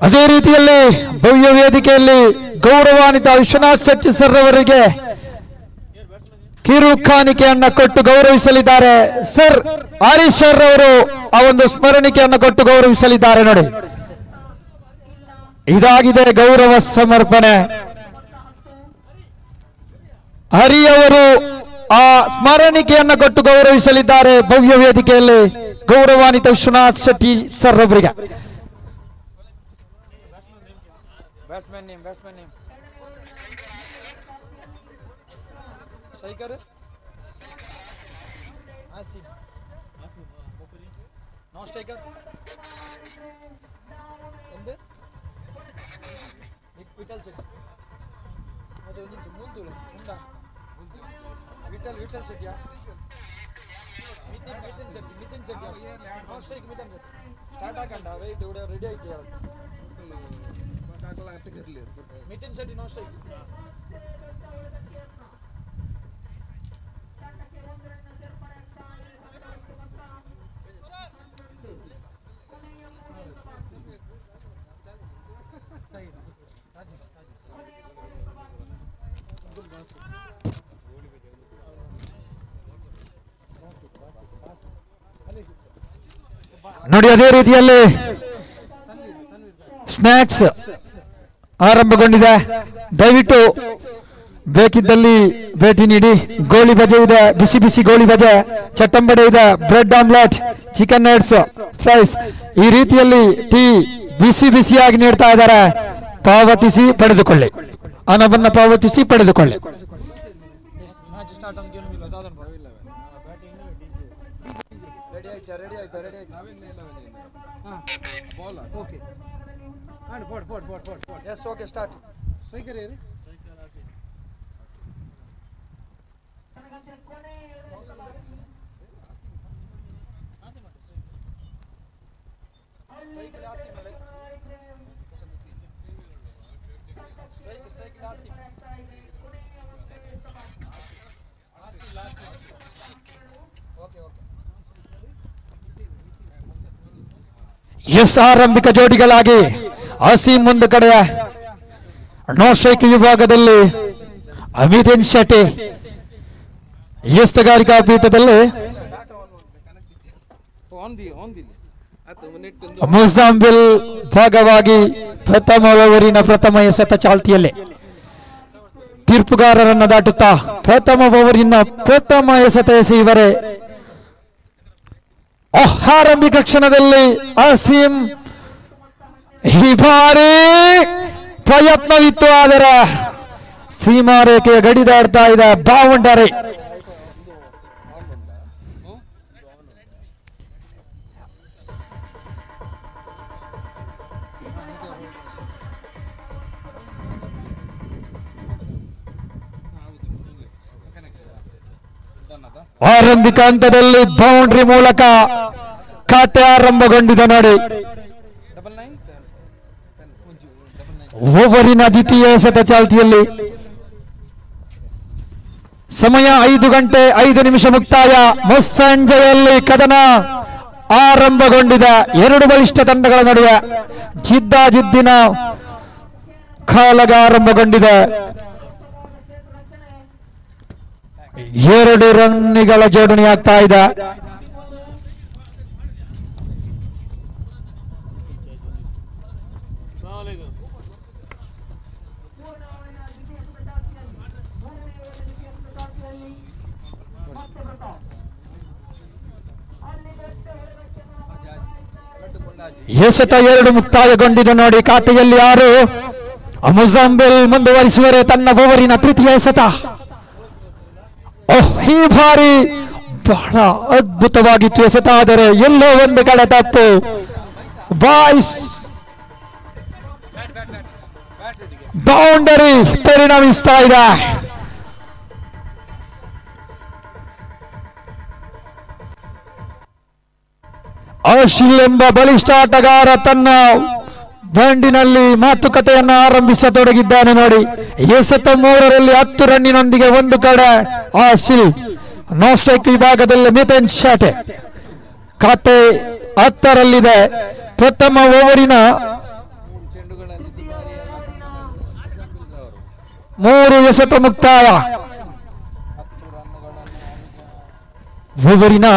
ಅದೇ ರೀತಿಯಲ್ಲಿ ಭವ್ಯ ವೇದಿಕೆಯಲ್ಲಿ ಗೌರವಾನ್ವಿತ ವಿಶ್ವನಾಥ್ ಶೆಟ್ಟಿ ಸರ್ ಅವರಿಗೆ ಕಿರು ಕಾಣಿಕೆಯನ್ನ ಕೊಟ್ಟು ಗೌರವಿಸಲಿದ್ದಾರೆ. ಸರ್ ಹರೀಶ್ ಸರ್ ಅವರು ಆ ಒಂದು ಸ್ಮರಣಿಕೆಯನ್ನು ಕೊಟ್ಟು ಗೌರವಿಸಲಿದ್ದಾರೆ. ನೋಡಿ, ಇದಾಗಿದೆ ಗೌರವ ಸಮರ್ಪಣೆ. ಹರಿ ಅವರು ಆ ಸ್ಮರಣಿಕೆಯನ್ನು ಕೊಟ್ಟು ಗೌರವಿಸಲಿದ್ದಾರೆ ಭವ್ಯ ವೇದಿಕೆಯಲ್ಲಿ ಗೌರವಾನ್ವಿತ ವಿಶ್ವನಾಥ್ ಶೆಟ್ಟಿ ಸರ್ ಅವರಿಗೆ. ನೋಡಿ, ಅದೇ ರೀತಿಯಲ್ಲಿ ಸ್ನಾಕ್ಸ್ ಆರಂಭಗೊಂಡಿದೆ. ದಯವಿಟ್ಟು ಬೇಕಿದ್ದಲ್ಲಿ ಭೇಟಿ ನೀಡಿ. ಗೋಳಿ ಬಜೆ ಇದೆ, ಬಿಸಿ ಬಿಸಿ ಗೋಳಿ ಬಜೆ, ಚಟ್ಟಂಬಡೆ ಇದೆ, bread omelette, chicken nuts, fries, ಈ ರೀತಿಯಲ್ಲಿ ಟೀ ಬಿಸಿ ಬಿಸಿಯಾಗಿ ನೀಡ್ತಾ ಇದ್ದಾರೆ. ಪಾವತಿಸಿ ಪಡೆದುಕೊಳ್ಳಿ, ಹಣವನ್ನು ಪಾವತಿಸಿ ಪಡೆದುಕೊಳ್ಳಿ. Yes, okay, start. Striker here. Yes ಆರಂಭಿಕ ಜೋಡಿಗಳಾಗಿ ಆಸೀಮ್ ಒಂದು ಕಡೆಯ ನೋ ಸ್ಟ್ರೈಕ್ ವಿಭಾಗದಲ್ಲಿ ಅಮಿತೇನ್ ಶೆಟ್ಟಿ, ಎಸ್ತಗಾರಿಕಾ ಪೀಠದಲ್ಲಿ ಮುಜಾಂಬಿಲ್ ಭಾಗವಾಗಿ ಪ್ರಥಮ ಓವರಿನ ಪ್ರಥಮ ಎಸೆತ ಚಾಲ್ತಿಯಲ್ಲಿ ತೀರ್ಪುಗಾರರನ್ನು ದಾಟುತ್ತಾ ಪ್ರಥಮ ಓವರಿನ ಪ್ರಥಮ ಎಸೆತ ಎಸೆಯುವರೆ ಆರಂಭಿಕ ಕ್ಷಣದಲ್ಲಿ ಆಸೀಮ್ ಈ ಬಾರಿ ಪ್ರಯತ್ನವಿತ್ತು, ಆದರೆ ಸೀಮಾ ರೇಖೆಯ ಗಡಿ ದಾಡ್ತಾ ಇದೆ ಬೌಂಡರಿ. ಆರಂಭಿಕ ಹಂತದಲ್ಲಿ ಬೌಂಡ್ರಿ ಮೂಲಕ ಖಾತೆ ಆರಂಭಗೊಂಡಿದೆ. ನೋಡಿ, ಓವರಿನ ದ್ವಿತೀಯ ಎಸೆತ ಚಾಲ್ತಿಯಲ್ಲಿ ಸಮಯ 5 ಗಂಟೆ 5 ನಿಮಿಷ ಮುಕ್ತಾಯ. ಮುಸ್ಸಂಜೆಯಲ್ಲಿ ಕದನ ಆರಂಭಗೊಂಡಿದೆ. ಎರಡು ಬಲಿಷ್ಠ ತಂಡಗಳ ನಡುವೆ ಜಿದ್ದಾಜಿದ್ದಿನ ಕಾಳಗ ಆರಂಭಗೊಂಡಿದೆ. 2 ರನ್ಗಳ ಜೋಡಣೆ ಆಗ್ತಾ ಇದೆ. ಎಸೆತ 2 ಮುಕ್ತಾಯಗೊಂಡಿದೆ. ನೋಡಿ, ಖಾತೆಯಲ್ಲಿ 6. ಮುಜಾಂಬಿಲ್ ಮುಂದುವರಿಸುವರೆ ತನ್ನ ಓವರಿನ ತೃತೀಯ ಎಸೆತ. ಈ ಬಾರಿ ಬಹಳ ಅದ್ಭುತವಾಗಿತ್ತು ಎಸೆತ, ಆದರೆ ಎಲ್ಲೋ ಒಂದು ಕಡೆ ತಪ್ಪು. ಬಾಯ್ಸ್ ಬೌಂಡರಿ ಪರಿಣಮಿಸ್ತಾ ಇದೆ. ಆಶಿಲ್ ಎಂಬ ಬಲಿಷ್ಠ ಆಟಗಾರ ತನ್ನ ದಂಡಿನಲ್ಲಿ ಮಾತುಕತೆಯನ್ನು ಆರಂಭಿಸತೊಡಗಿದ್ದಾನೆ ನೋಡಿ. ಎಸೆತ 3ರಲ್ಲಿ 10 ರನ್ನಿನೊಂದಿಗೆ ಒಂದು ಕಡೆ ಆಶಿಲ್. ನಾನ್ ಸ್ಟ್ರೈಕ್ ವಿಭಾಗದಲ್ಲಿ ಮಿಥುನ್ ಶಾಟೆ ಖಾತೆ 10ರಲ್ಲಿದೆ. ಪ್ರಥಮ ಓವರಿನ 3 ಎಸೆತ ಮುಕ್ತಾಯ. ಓವರಿನ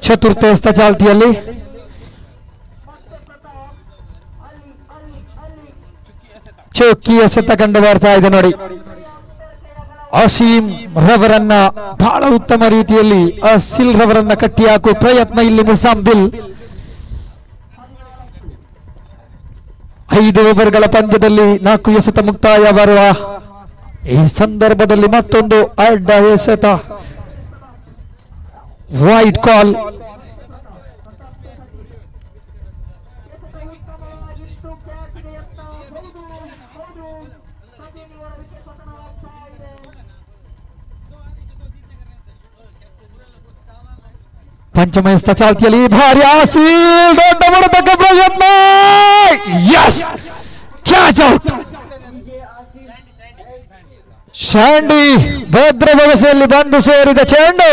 ಚತುರ್ಥ ಎಸೆತ ಚಾಲ್ತಿಯಲ್ಲಿ ಚೌಕಿ ಎಸೆತ ಕಂಡು ಬರ್ತಾ ಇದೆ ನೋಡಿ. ಅಸೀಂ ರವರನ್ನ ಬಹಳ ಉತ್ತಮ ರೀತಿಯಲ್ಲಿ ಅಸಿಲ್ ರವರನ್ನ ಕಟ್ಟಿ ಹಾಕುವ ಪ್ರಯತ್ನ ಇಲ್ಲಿ ಮುಸಾಂಬಿಲ್. 5 ಓವರ್ಗಳ ಪಂದ್ಯದಲ್ಲಿ 4 ಎಸೆತ ಮುಕ್ತಾಯ ಬರುವ ಈ ಸಂದರ್ಭದಲ್ಲಿ ಮತ್ತೊಂದು ಅಡ್ಡ ಎಸೆತ. Wide call. ಪಂಚಮ ಎಸೆತ ಚಾಲ್ತಿಯಲ್ಲಿ ಭಾರಿ ಆಸೀಲ್ ದೊಡ್ಡ ಬಡತಕ್ಕ ಪ್ರಯತ್ನ. Yes, catch out. ಶಾಂಡಿ ಭದ್ರ ವ್ಯವಸ್ಥೆಯಲ್ಲಿ ಬಂದು ಸೇರಿದ ಚೆಂಡು.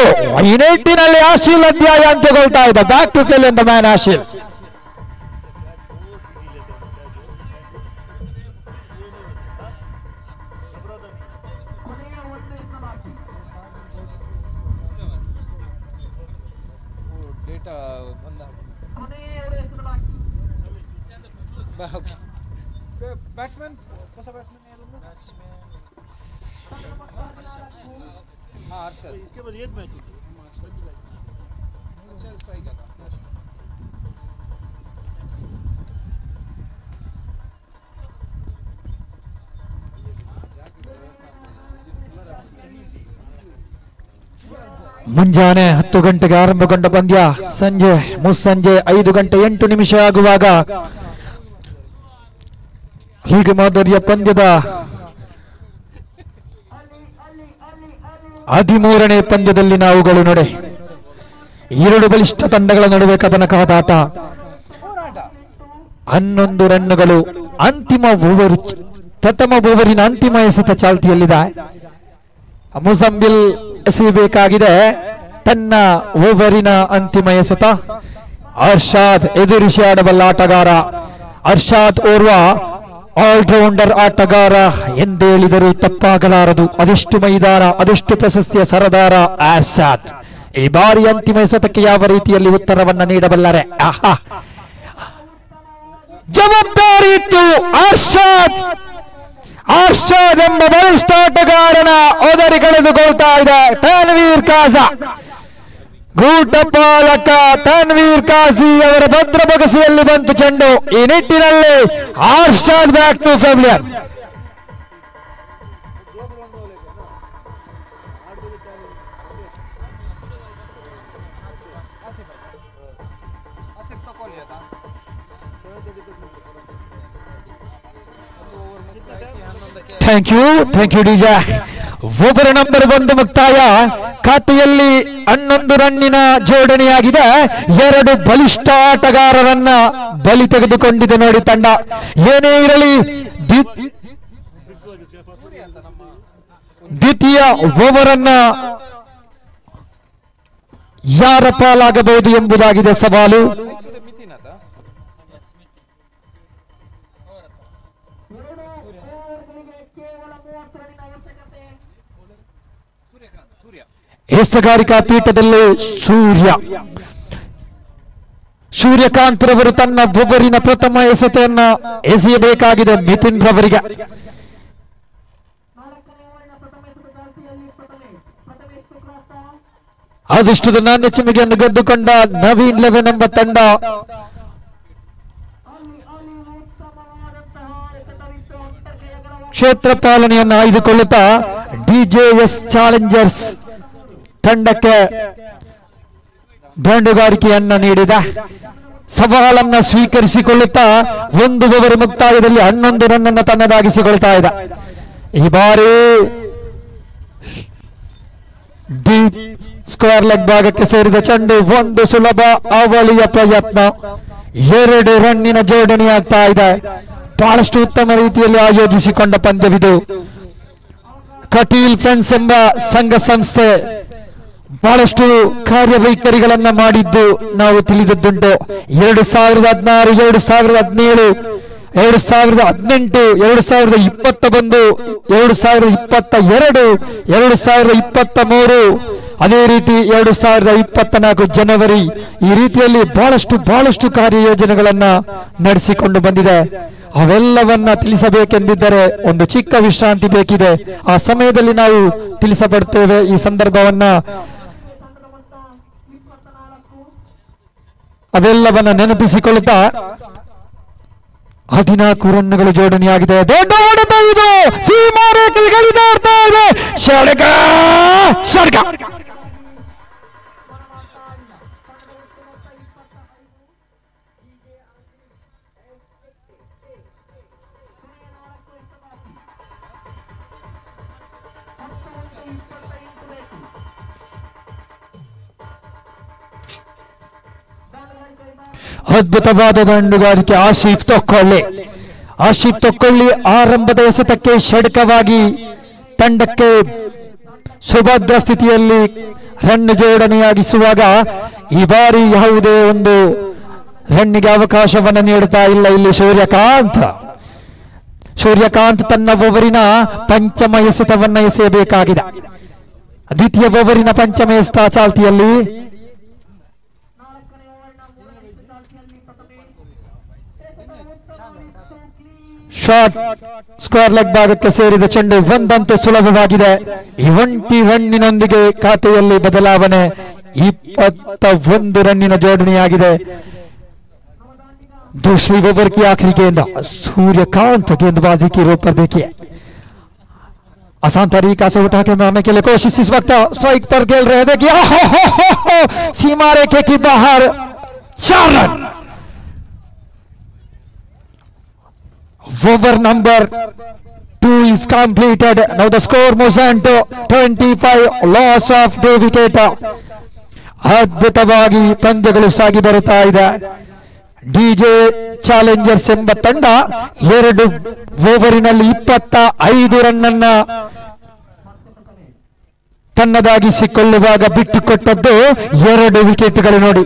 ಈ ನಿಟ್ಟಿನಲ್ಲಿ ಆಶೀಲ್ ಅಧ್ಯಾಯ ಅಂತ್ಯಗೊಳ್ತಾ ಇದೆ. Back to pavilion the man Asheel. Batsman ಹೊಸ ಬ್ಯಾಟ್ಸ್ಮನ್ हर्षद इसके बाद ये मैच ಮುಂಜಾನೆ 10 ಗಂಟೆಗೆ ಆರಂಭಗೊಂಡ ಪಂದ್ಯ ಮುಸ್ಸಂಜೆ 5 ಗಂಟೆ 8 ನಿಮಿಷ ಆಗುವಾಗ ಲೀಗ್ ಮಾದರಿಯ ಪಂದ್ಯದ 13ನೇ ಪಂದ್ಯದಲ್ಲಿ ನಾವುಗಳು ನೋಡಿ 2 ಬಲಿಷ್ಠ ತಂಡಗಳ ನಡುವೆ ಕದನ ಕಾದಾಟ. 11 ರನ್ನುಗಳು. ಅಂತಿಮ ಓವರ್, ಪ್ರಥಮ ಓವರಿನ ಅಂತಿಮ ಎಸೆತ ಚಾಲ್ತಿಯಲ್ಲಿದೆ. ಮುಸಂಬಿಲ್ ಎಸೆಯಬೇಕಾಗಿದೆ ತನ್ನ ಓವರಿನ ಅಂತಿಮ ಎಸೆತ. ಅರ್ಷಾದ್ ಎದುರಿಸಿ ಆಡಬಲ್ಲ ಆಟಗಾರ. ಅರ್ಷಾದ್ ಓರ್ವ ಆಲ್ರೌಂಡರ್ ಆಟಗಾರ ಎಂದು ಹೇಳಿದರೂ ತಪ್ಪಾಗಲಾರದು. ಅದೆಷ್ಟು ಮೈದಾನ, ಅದೆಷ್ಟು ಪ್ರಶಸ್ತಿಯ ಸರದಾರ ಅರ್ಷಾದ್. ಈ ಬಾರಿ ಅಂತಿಮ ಎಸೆತಕ್ಕೆ ಯಾವ ರೀತಿಯಲ್ಲಿ ಉತ್ತರವನ್ನ ನೀಡಬಲ್ಲರೆ? ಜವಾಬ್ದಾರಿ ಇತ್ತು ಅರ್ಷಾದ್. ಅರ್ಷಾದ್ ಎಂಬ ಬಲಿಷ್ಠ ಆಟಗಾರನ ಒದರಿ ಕಳೆದುಕೊಳ್ತಾ ಇದೆ ತನ್ವೀರ್ ಕಾಜಾ. ಗೂಟಪಾಲಕ ತನ್ವೀರ್ ಕಾಜಿ ಅವರ ಭದ್ರ ಬಗಸಿಯಲ್ಲಿ ಬಂತು ಚೆಂಡು. ಈ ನಿಟ್ಟಿನಲ್ಲಿ Arshad back to pavilion. Thank you DJ. Over number 1 ಮುಕ್ತಾಯ. ಖಾತೆಯಲ್ಲಿ 11 ರನ್ನಿನ ಜೋಡಣೆಯಾಗಿದೆ. 2 ಬಲಿಷ್ಠ ಆಟಗಾರರನ್ನ ಬಲಿ ತೆಗೆದುಕೊಂಡಿದೆ ನೋಡಿ ತಂಡ. ಏನೇ ಇರಲಿ ದ್ವಿತೀಯ ಓವರ್ ಅನ್ನ ಯಾರ ಪಾಲಾಗಬಹುದು ಎಂಬುದಾಗಿದೆ ಸವಾಲು. ಎಸಗಾರಿಕಾ ಪೀಠದಲ್ಲಿ ಸೂರ್ಯಕಾಂತ್ ರವರು ತನ್ನ ಓವರಿನ ಪ್ರಥಮ ಎಸೆತೆಯನ್ನ ಎಸೆಯಬೇಕಾಗಿದೆ ಮಿಥುನ್ ರವರಿಗೆ. ಅದೃಷ್ಟದ ನಾಣ್ಯ ಚಿಮ್ಮಿಗೆಯನ್ನು ಗೆದ್ದುಕೊಂಡ ನವೀನ್ 11 ಎಂಬ ತಂಡ ಕ್ಷೇತ್ರ ಪಾಲನೆಯನ್ನು ಆಯ್ದುಕೊಳ್ಳುತ್ತಾ ಡಿಜೆಎಸ್ ಚಾಲೆಂಜರ್ಸ್ ತಂಡಕ್ಕೆ ದಂಡುಗಾರಿಕೆಯನ್ನ ನೀಡಿದ. ಸವಾಲನ್ನ ಸ್ವೀಕರಿಸಿಕೊಳ್ಳುತ್ತಾ 1 ಓವರ್ ಮುಕ್ತಾಯದಲ್ಲಿ 11 ರನ್ ಅನ್ನು ತನ್ನದಾಗಿಸಿಕೊಳ್ತಾ ಇದೆ. ಈ ಬಾರಿ ಸ್ಕ್ವೇರ್ ಲೆಗ್ ಭಾಗಕ್ಕೆ ಸೇರಿದ ಚೆಂಡು. ಒಂದು ಸುಲಭ ಅವಳಿಯ ಪ್ರಯತ್ನ, 2 ರನ್ನಿನ ಜೋಡಣೆಯಾಗ್ತಾ ಇದೆ. ಬಹಳಷ್ಟು ಉತ್ತಮ ರೀತಿಯಲ್ಲಿ ಆಯೋಜಿಸಿಕೊಂಡ ಪಂದ್ಯವಿದು. ಕಟೀಲ್ ಫ್ರೆಂಡ್ಸ್ ಎಂಬ ಸಂಘ ಸಂಸ್ಥೆ ಬಹಳಷ್ಟು ಕಾರ್ಯವೈಖರಿಗಳನ್ನ ಮಾಡಿದ್ದು ನಾವು ತಿಳಿದದ್ದುಂಟು. 2016, 2017, 2018, 2021, 2022, 2023, ಅದೇ ರೀತಿ 2024 ಜನವರಿ, ಈ ರೀತಿಯಲ್ಲಿ ಬಹಳಷ್ಟು ಕಾರ್ಯಯೋಜನೆಗಳನ್ನ ನಡೆಸಿಕೊಂಡು ಬಂದಿದೆ. ಅವೆಲ್ಲವನ್ನ ತಿಳಿಸಬೇಕೆಂದಿದ್ದರೆ ಒಂದು ಚಿಕ್ಕ ವಿಶ್ರಾಂತಿ ಬೇಕಿದೆ. ಆ ಸಮಯದಲ್ಲಿ ನಾವು ತಿಳಿಸಪಡ್ತೇವೆ. ಈ ಸಂದರ್ಭವನ್ನ ಅವೆಲ್ಲವನ್ನ ನೆನಪಿಸಿಕೊಳ್ಳುತ್ತಾ 14 ರನ್ನುಗಳು ಜೋಡಣೆಯಾಗಿದೆ. ದೊಡ್ಡ ಹೊಡೆತ ಇದು, ಸೀಮಾರೇಖೆಗಳಿದಾಡ್ತಾ ಇದೆ. ಷಡ್ಕ ಅದ್ಭುತವಾದ ದಂಡುಗಾರಿಕೆ. ಆಶೀಫ್ ತೊಕ್ಕೊಳ್ಳಿ ಆರಂಭದ ಎಸೆತಕ್ಕೆ ಷಡ್ಕವಾಗಿ ತಂಡಕ್ಕೆ ಸುಭದ್ರ ಸ್ಥಿತಿಯಲ್ಲಿ ರನ್ ಜೋಡಣೆಯಾಗಿಸುವಾಗ ಈ ಬಾರಿ ಯಾವುದೇ ಒಂದು ರನ್ನಿಗೆ ಅವಕಾಶವನ್ನು ನೀಡುತ್ತಾ ಇಲ್ಲ. ಇಲ್ಲಿ ಸೂರ್ಯಕಾಂತ್ ತನ್ನ ಓವರಿನ ಪಂಚಮ ಎಸೆತವನ್ನ ಎಸೆಯಬೇಕಾಗಿದೆ. ದ್ವಿತೀಯ ಓವರಿನ ಪಂಚಮ ಎಸೆತ ಚಾಲ್ತಿಯಲ್ಲಿ. ಶಾರ್ಟ್ ಸ್ಕ್ವೇರ್ ಲೆಗ್ ಭಾಗಕ್ಕೆ ಸೇರಿದ ಚೆಂಡು. ಒಂದಂತೂ ಸುಲಭವಾಗಿದೆ. 20 ರನ್ನಿನೊಂದಿಗೆ ಖಾತೆಯಲ್ಲಿ ಬದಲಾವಣೆ. 21 ರನ್ನಿನ ಜೋಡಣೆಯಾಗಿದೆ. दूसरी ओवर की आखिरी गेंद, सूर्यकांत गेंदबाजी की रोक पर देखिए, आसान तरीका से उठा के मारने के लिए कोशिश इस वक्त स्ट्राइक पर खेल रहे। देखिए सीमा रेखे की बाहर 4 run. Over number 2 is completed. Now the score moves on to 25, loss of 2 wicket. ಅದ್ಭುತವಾಗಿ ಪಂದ್ಯಗಳು ಸಾಗಿ ಬರುತ್ತಾ ಇದೆ. ಡಿಜೆ ಚಾಲೆಂಜರ್ಸ್ ಎಂಬ ತಂಡ 2 ಓವರಿನಲ್ಲಿ 25 ರನ್ ಅನ್ನ ತನ್ನದಾಗಿಸಿಕೊಳ್ಳುವಾಗ ಬಿಟ್ಟುಕೊಟ್ಟದ್ದು 2 ವಿಕೆಟ್ಗಳು. ನೋಡಿ,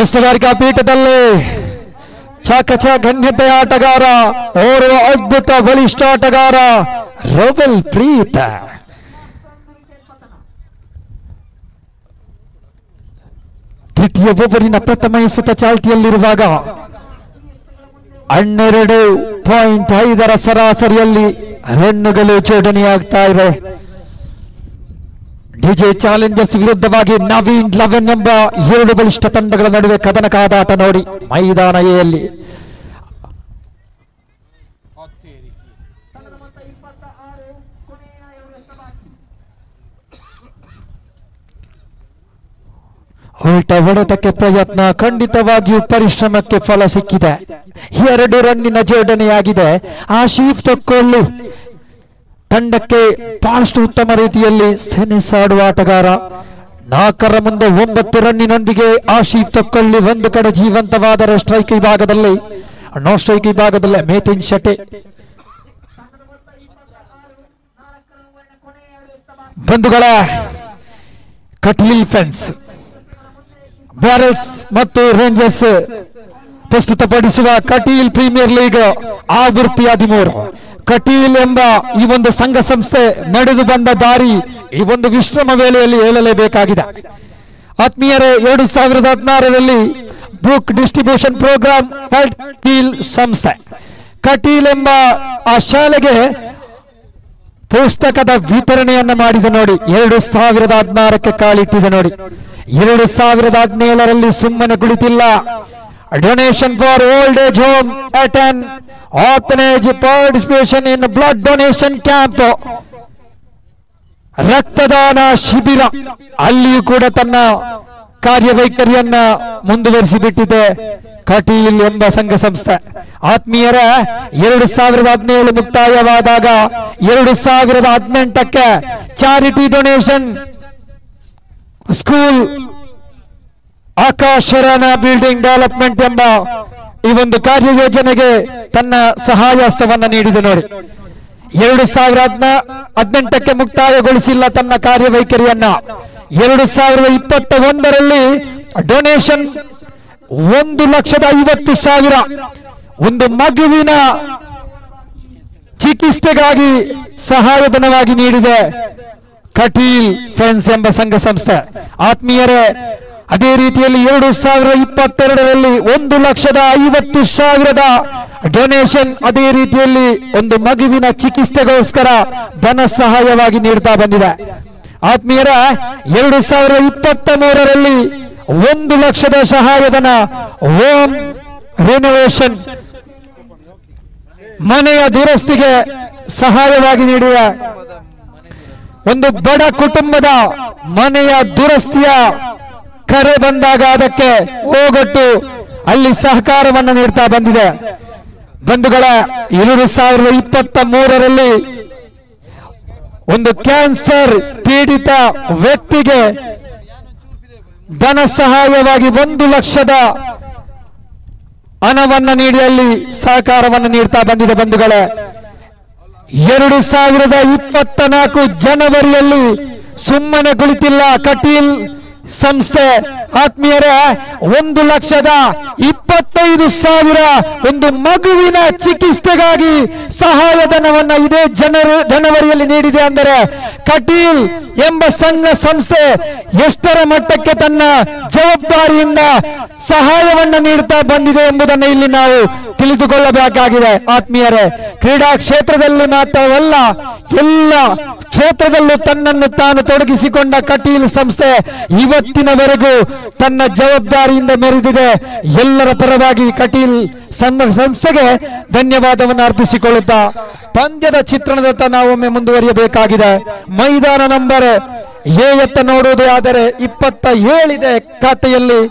ಎಸ್ತುಗಾರಿಕಾ ಪೀಠದಲ್ಲಿ ಚಾಕಚಕ್ಯತೆ ಆಟಗಾರ, ಓರ್ವ ಅದ್ಭುತ ಬಲಿಷ್ಠ ಆಟಗಾರ ರೋಬೆಲ್ ಪ್ರೀತ. ದ್ವಿತೀಯ ಓವರಿನ ಪ್ರಥಮ ಎಸೆತ ಚಾಲ್ತಿಯಲ್ಲಿರುವಾಗ 12.5ರ ಸರಾಸರಿಯಲ್ಲಿ ರನ್ನುಗಳು ಜೋಡಣೆಯಾಗ್ತಾ ಇದೆ. ಡಿಜೆ ಚಾಲೆಂಜರ್ಸ್ ವಿರುದ್ಧವಾಗಿ ನವೀನ್ 11 ಎಂಬ 2 ಬಲಿಷ್ಠ ತಂಡಗಳ ನಡುವೆ ಕದನ ಕಾದಾಟ. ನೋಡಿ, ಮೈದಾನ ಎಯಲ್ಲಿ ಉಲ್ಟ ಹೊಡೆತಕ್ಕೆ ಪ್ರಯತ್ನ, ಖಂಡಿತವಾಗಿಯೂ ಪರಿಶ್ರಮಕ್ಕೆ ಫಲ ಸಿಕ್ಕಿದೆ. 2 ರನ್ನಿನ ಜೋಡಣೆಯಾಗಿದೆ. ಆಶೀಫ್ ತೊಕ್ಕೊಳ್ಳಿ ತಂಡಕ್ಕೆ ಬಹಳಷ್ಟು ಉತ್ತಮ ರೀತಿಯಲ್ಲಿ ಸೆಣಸಾಡುವ ಆಟಗಾರ. 4ರ ಮುಂದೆ 9 ರನ್ನಿನೊಂದಿಗೆ ಆಶೀಫ್ ತೊಕ್ಕೊಳ್ಳಿ ಒಂದು ಕಡೆ ಜೀವಂತವಾದರೆ ಸ್ಟ್ರೈಕ್ ವಿಭಾಗದಲ್ಲಿ, ನೋ ಸ್ಟ್ರೈಕ್ ವಿಭಾಗದಲ್ಲಿ ಮೇತಿನ್ ಶೆಟ್ಟಿ. ಬಂಧುಗಳ, ಕಟೀಲ್ ಫ್ರೆಂಡ್ಸ್ ಬ್ಯಾರಲ್ಸ್ ಮತ್ತು ರೇಂಜರ್ಸ್ ಪ್ರಸ್ತುತಪಡಿಸುವ ಕಟೀಲ್ ಪ್ರೀಮಿಯರ್ ಲೀಗ್ ಆವೃತ್ತಿ 13. ಕಟೀಲ್ ಎಂಬ ಈ ಒಂದು ಸಂಘ ಸಂಸ್ಥೆ ನಡೆದು ಬಂದ ದಾರಿ ಈ ಒಂದು ವಿಶ್ರಮ ವೇಳೆಯಲ್ಲಿ ಹೇಳಲೇಬೇಕಾಗಿದೆ. ಆತ್ಮೀಯರೇ, 2016ರಲ್ಲಿ ಬುಕ್ ಡಿಸ್ಟ್ರಿಬ್ಯೂಷನ್ ಪ್ರೋಗ್ರಾಂ ಕಟೀಲ್ ಸಂಸ್ಥೆ, ಕಟೀಲ್ ಎಂಬ ಆ ಶಾಲೆಗೆ ಪುಸ್ತಕದ ವಿತರಣೆಯನ್ನ ಮಾಡಿದೆ. ನೋಡಿ, 2016ಕ್ಕೆ ಕಾಲಿಟ್ಟಿದೆ. ನೋಡಿ, 2017ರಲ್ಲಿ ಸುಮ್ಮನೆ ಕುಳಿತಿಲ್ಲ. Donation for old age home at an orphanage, participation in blood donation camp, ರಕ್ತದಾನ ಶಿಬಿರ, ಅಲ್ಲಿಯೂ ಕೂಡ ತನ್ನ ಕಾರ್ಯವೈಖರಿಯನ್ನ ಮುಂದುವರಿಸಿ ಬಿಟ್ಟಿದೆ ಕಟೀಲ್ ಎಂಬ ಸಂಘ ಸಂಸ್ಥೆ. ಆತ್ಮೀಯರ 2017 ಮುಕ್ತಾಯವಾದಾಗ 2018ಕ್ಕೆ ಚಾರಿಟಿ ಡೊನೇಷನ್ ಸ್ಕೂಲ್ ಆಕಾಶರಣ ಬಿಲ್ಡಿಂಗ್ ಡೆವಲಪ್ಮೆಂಟ್ ಎಂಬ ಈ ಒಂದು ಕಾರ್ಯಯೋಜನೆಗೆ ತನ್ನ ಸಹಾಯ ಹಸ್ತವನ್ನ ನೀಡಿದೆ ನೋಡಿ. 2018ಕ್ಕೆ ಮುಕ್ತಾಯಗೊಳಿಸಿಲ್ಲ ತನ್ನ ಕಾರ್ಯವೈಖರಿಯನ್ನ. 2021ರಲ್ಲಿ ಡೊನೇಷನ್ 1,50,000 ಒಂದು ಮಗುವಿನ ಚಿಕಿತ್ಸೆಗಾಗಿ ಸಹಾಯಧನವಾಗಿ ನೀಡಿದೆ ಕಟೀಲ್ ಫ್ರೆಂಡ್ಸ್ ಎಂಬ ಸಂಘ ಸಂಸ್ಥೆ. ಆತ್ಮೀಯರೇ, ಅದೇ ರೀತಿಯಲ್ಲಿ 2022ರಲ್ಲಿ 1,50,000 ಡೊನೇಷನ್ ಅದೇ ರೀತಿಯಲ್ಲಿ ಒಂದು ಮಗುವಿನ ಚಿಕಿತ್ಸೆಗೋಸ್ಕರ ಧನ ಸಹಾಯವಾಗಿ ನೀಡ್ತಾ ಬಂದಿದೆ. ಆತ್ಮೀಯರ, 2023ರಲ್ಲಿ 1,00,000 ಸಹಾಯಧನ ಹೋಮ್ ರಿನೋವೇಷನ್, ಮನೆಯ ದುರಸ್ತಿಗೆ ಸಹಾಯವಾಗಿ ನೀಡಿದೆ. ಒಂದು ಬಡ ಕುಟುಂಬದ ಮನೆಯ ದುರಸ್ತಿಯ ಕರೆ ಬಂದಾಗ ಅದಕ್ಕೆ ಹೋಗೊಟ್ಟು ಅಲ್ಲಿ ಸಹಕಾರವನ್ನು ನೀಡ್ತಾ ಬಂದಿದೆ. ಬಂಧುಗಳ, 2023ರಲ್ಲಿ ಒಂದು ಕ್ಯಾನ್ಸರ್ ಪೀಡಿತ ವ್ಯಕ್ತಿಗೆ ಧನ ಸಹಾಯವಾಗಿ 1,00,000 ಹಣವನ್ನು ನೀಡಿ ಅಲ್ಲಿ ಸಹಕಾರವನ್ನು ನೀಡ್ತಾ ಬಂದಿದೆ. ಬಂಧುಗಳೇ, 2024 ಜನವರಿಯಲ್ಲಿ ಸುಮ್ಮನೆ ಕುಳಿತಿಲ್ಲ ಕಟೀಲ್ ಸಂಸ್ಥೆ. ಆತ್ಮೀಯರೇ, 1,25,000 ಒಂದು ಮಗುವಿನ ಚಿಕಿತ್ಸೆಗಾಗಿ ಸಹಾಯಧನವನ್ನು ಇದೇ ಜನವರಿಯಲ್ಲಿ ನೀಡಿದೆ. ಅಂದರೆ ಕಟೀಲ್ ಎಂಬ ಸಂಘ ಸಂಸ್ಥೆ ಎಷ್ಟರ ಮಟ್ಟಕ್ಕೆ ತನ್ನ ಜವಾಬ್ದಾರಿಯಿಂದ ಸಹಾಯವನ್ನು ನೀಡುತ್ತಾ ಬಂದಿದೆ ಎಂಬುದನ್ನು ಇಲ್ಲಿ ನಾವು ತಿಳಿದುಕೊಳ್ಳಬೇಕಾಗಿದೆ. ಆತ್ಮೀಯರೇ, ಕ್ರೀಡಾ ಕ್ಷೇತ್ರದಲ್ಲಿ ಮಾತ್ರವಲ್ಲ, ಎಲ್ಲ ಕ್ಷೇತ್ರದಲ್ಲೂ ತನ್ನನ್ನು ತಾನು ತೊಡಗಿಸಿಕೊಂಡ ಕಟೀಲ್ ಸಂಸ್ಥೆ ಇವತ್ತಿನವರೆಗೂ ತನ್ನ ಜವಾಬ್ದಾರಿಯಿಂದ ಮೆರೆದಿದೆ. ಎಲ್ಲರ ಪರವಾಗಿ ಕಟೀಲ್ ಸಂಸ್ಥೆಗೆ ಧನ್ಯವಾದವನ್ನು ಅರ್ಪಿಸಿಕೊಳ್ಳುತ್ತಾ ಪಂದ್ಯದ ಚಿತ್ರಣದತ್ತ ನಾವೊಮ್ಮೆ ಮುಂದುವರಿಯಬೇಕಾಗಿದೆ. ಮೈದಾನ ನಂಬರ್ ಎತ್ತ ನೋಡುವುದೇ ಆದರೆ 27 ಇದೆ ಖಾತೆಯಲ್ಲಿ.